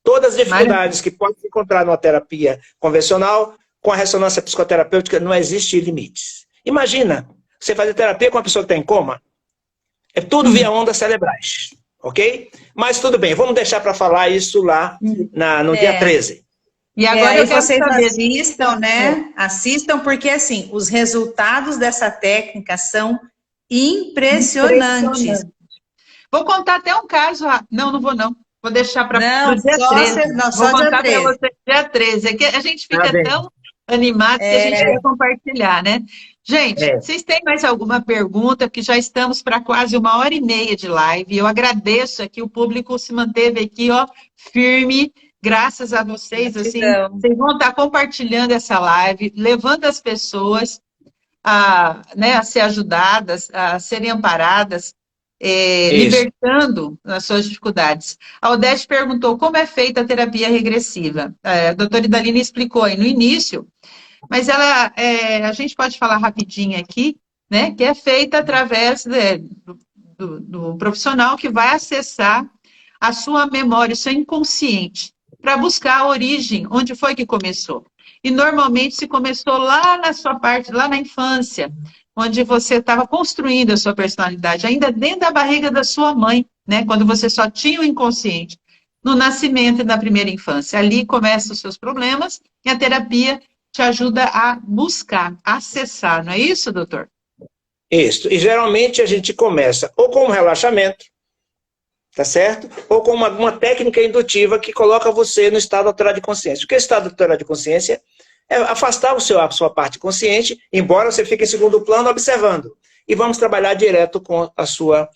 Todas as dificuldades que pode encontrar numa terapia convencional, com a ressonância psicoterapêutica não existe limites. Imagina, você fazer terapia com uma pessoa que está em coma, é tudo via ondas cerebrais, ok? Mas tudo bem, vamos deixar para falar isso lá no dia 13. E agora vocês assistam, né? Assistam, porque assim, os resultados dessa técnica são impressionantes. Vou contar até um caso. Não vou não. Vou deixar para o dia 13. Vou contar para você dia 13. É que a gente fica tão animado que a gente quer compartilhar, né? Gente, vocês têm mais alguma pergunta? Porque já estamos para quase 1h30 de live. Eu agradeço aqui, o público se manteve aqui, ó, firme. Graças a vocês, assim, vocês vão estar compartilhando essa live, levando as pessoas a ser ajudadas, a serem amparadas, libertando as suas dificuldades. A Odete perguntou como é feita a terapia regressiva. A doutora Idalina explicou aí no início, mas a gente pode falar rapidinho aqui, né, que é feita através do profissional que vai acessar a sua memória, o seu inconsciente, para buscar a origem, onde foi que começou. E normalmente se começou lá na sua parte, lá na infância, onde você estava construindo a sua personalidade, ainda dentro da barriga da sua mãe, né? Quando você só tinha o inconsciente. No nascimento e na primeira infância. Ali começam os seus problemas e a terapia te ajuda a buscar, a acessar, não é isso, doutor? Isso. E geralmente a gente começa ou com um relaxamento, tá certo? Ou com uma técnica indutiva que coloca você no estado alterado de consciência. O que é estado alterado de consciência? É afastar a sua parte consciente, embora você fique em segundo plano observando. E vamos trabalhar direto com a sua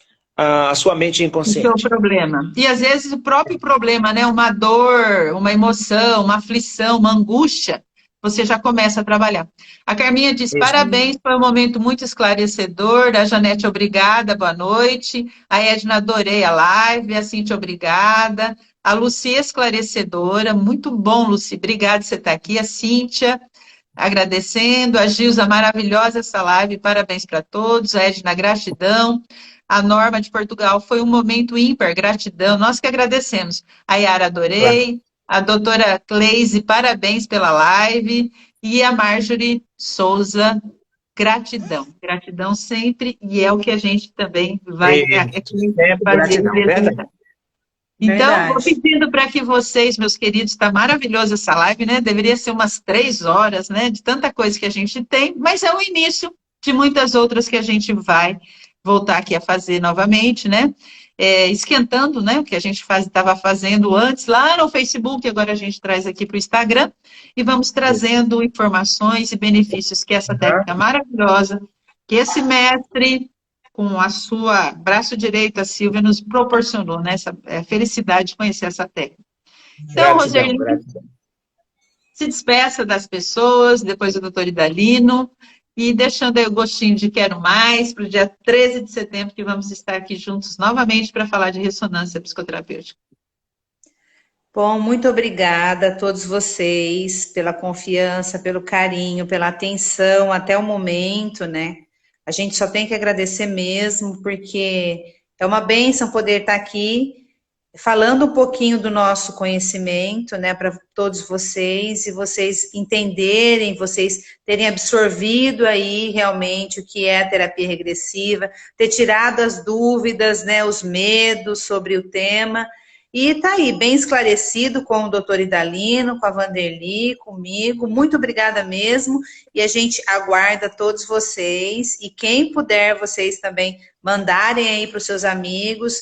mente inconsciente. Esse é o problema. E às vezes o próprio problema, né? Uma dor, uma emoção, uma aflição, uma angústia, você já começa a trabalhar. A Carminha diz, Isso. parabéns, foi um momento muito esclarecedor. A Janete, obrigada, boa noite. A Edna, adorei a live. A Cíntia, obrigada. A Luci, esclarecedora. Muito bom, Luci. Obrigada por você estar aqui. A Cíntia, agradecendo. A Gilza, maravilhosa essa live. Parabéns para todos. A Edna, gratidão. A Norma de Portugal, foi um momento ímpar, gratidão. Nós que agradecemos. A Yara, adorei. A doutora Cleise, parabéns pela live. E a Marjorie Souza, gratidão. Gratidão sempre, e é o que a gente também vai fazer. Verdade. Então, vou pedindo para que vocês, meus queridos, está maravilhosa essa live, né? Deveria ser umas 3 horas, né? De tanta coisa que a gente tem, mas é o início de muitas outras que a gente vai voltar aqui a fazer novamente, né? Esquentando, né? O que a gente estava fazendo antes lá no Facebook, agora a gente traz aqui para o Instagram e vamos trazendo informações e benefícios que essa técnica maravilhosa, que esse mestre, com a sua braço direito, a Silvia, nos proporcionou, né? Essa felicidade de conhecer essa técnica. Então, Roseli, se despeça das pessoas, depois do doutor Idalino, e deixando aí o gostinho de quero mais, para o dia 13 de setembro, que vamos estar aqui juntos novamente para falar de ressonância psicoterapêutica. Bom, muito obrigada a todos vocês pela confiança, pelo carinho, pela atenção até o momento, né? A gente só tem que agradecer mesmo, porque é uma bênção poder estar aqui falando um pouquinho do nosso conhecimento, né, para todos vocês, e vocês entenderem, vocês terem absorvido aí realmente o que é a terapia regressiva, ter tirado as dúvidas, né, os medos sobre o tema, e tá aí, bem esclarecido com o doutor Idalino, com a Vanderly, comigo, muito obrigada mesmo, e a gente aguarda todos vocês, e quem puder, vocês também mandarem aí para os seus amigos,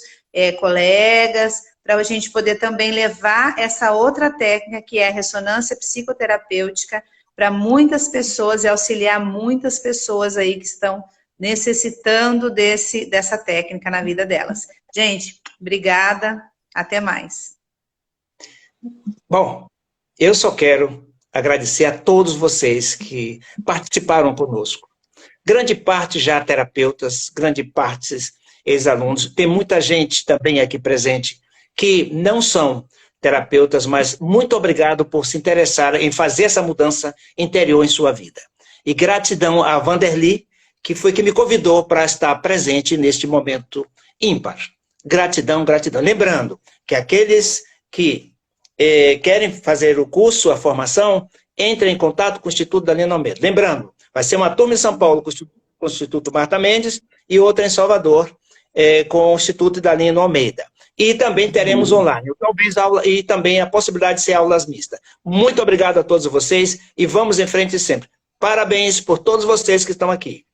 colegas, para a gente poder também levar essa outra técnica, que é a ressonância psicoterapêutica, para muitas pessoas e auxiliar muitas pessoas aí que estão necessitando dessa técnica na vida delas. Gente, obrigada, até mais. Bom, eu só quero agradecer a todos vocês que participaram conosco. Grande parte já terapeutas, grande parte ex-alunos. Tem muita gente também aqui presente que não são terapeutas, mas muito obrigado por se interessar em fazer essa mudança interior em sua vida. E gratidão a Vanderly, que foi que me convidou para estar presente neste momento ímpar. Gratidão, gratidão. Lembrando que aqueles que querem fazer o curso, a formação, entrem em contato com o Instituto Idalino Almeida. Lembrando, vai ser uma turma em São Paulo com o Instituto Marta Mendes e outra em Salvador, com o Instituto Idalino Almeida. E também teremos online, talvez e também a possibilidade de ser aulas mistas. Muito obrigado a todos vocês e vamos em frente sempre. Parabéns por todos vocês que estão aqui.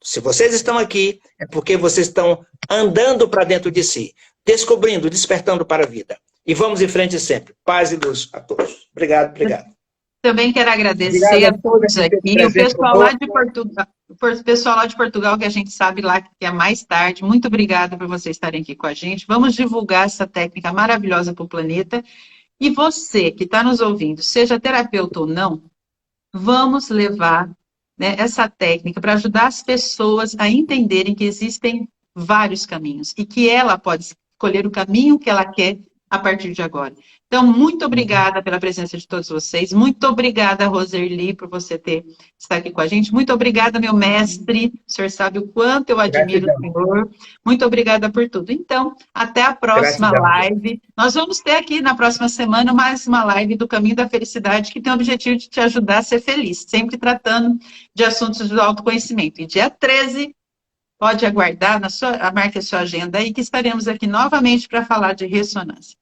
Se vocês estão aqui, é porque vocês estão andando para dentro de si, descobrindo, despertando para a vida. E vamos em frente sempre. Paz e luz a todos. Obrigado, obrigado. Também quero agradecer a todos aqui, o pessoal lá de Portugal. O pessoal lá de Portugal, que a gente sabe lá que é mais tarde, muito obrigada por vocês estarem aqui com a gente. Vamos divulgar essa técnica maravilhosa para o planeta. E você que está nos ouvindo, seja terapeuta ou não, vamos levar, né, essa técnica para ajudar as pessoas a entenderem que existem vários caminhos e que ela pode escolher o caminho que ela quer a partir de agora. Então, muito obrigada pela presença de todos vocês. Muito obrigada, Roserli, por você estar aqui com a gente. Muito obrigada, meu mestre. O senhor sabe o quanto eu admiro o senhor. Muito obrigada por tudo. Então, até a próxima live. Nós vamos ter aqui na próxima semana mais uma live do Caminho da Felicidade, que tem o objetivo de te ajudar a ser feliz, sempre tratando de assuntos do autoconhecimento. E dia 13, pode aguardar, marque a sua agenda aí, que estaremos aqui novamente para falar de ressonância.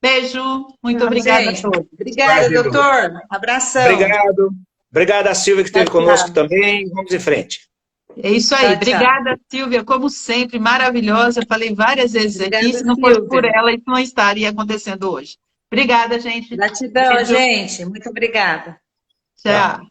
Beijo, muito obrigada a todos. Obrigada, doutor. Abração. Obrigado. Obrigada a Silvia que esteve conosco também. Vamos em frente. É isso aí. Obrigada, Silvia, como sempre, maravilhosa. Falei várias vezes aqui, se não fosse por ela, isso não estaria acontecendo hoje. Obrigada, gente. Gratidão, gente. Muito obrigada. Tchau.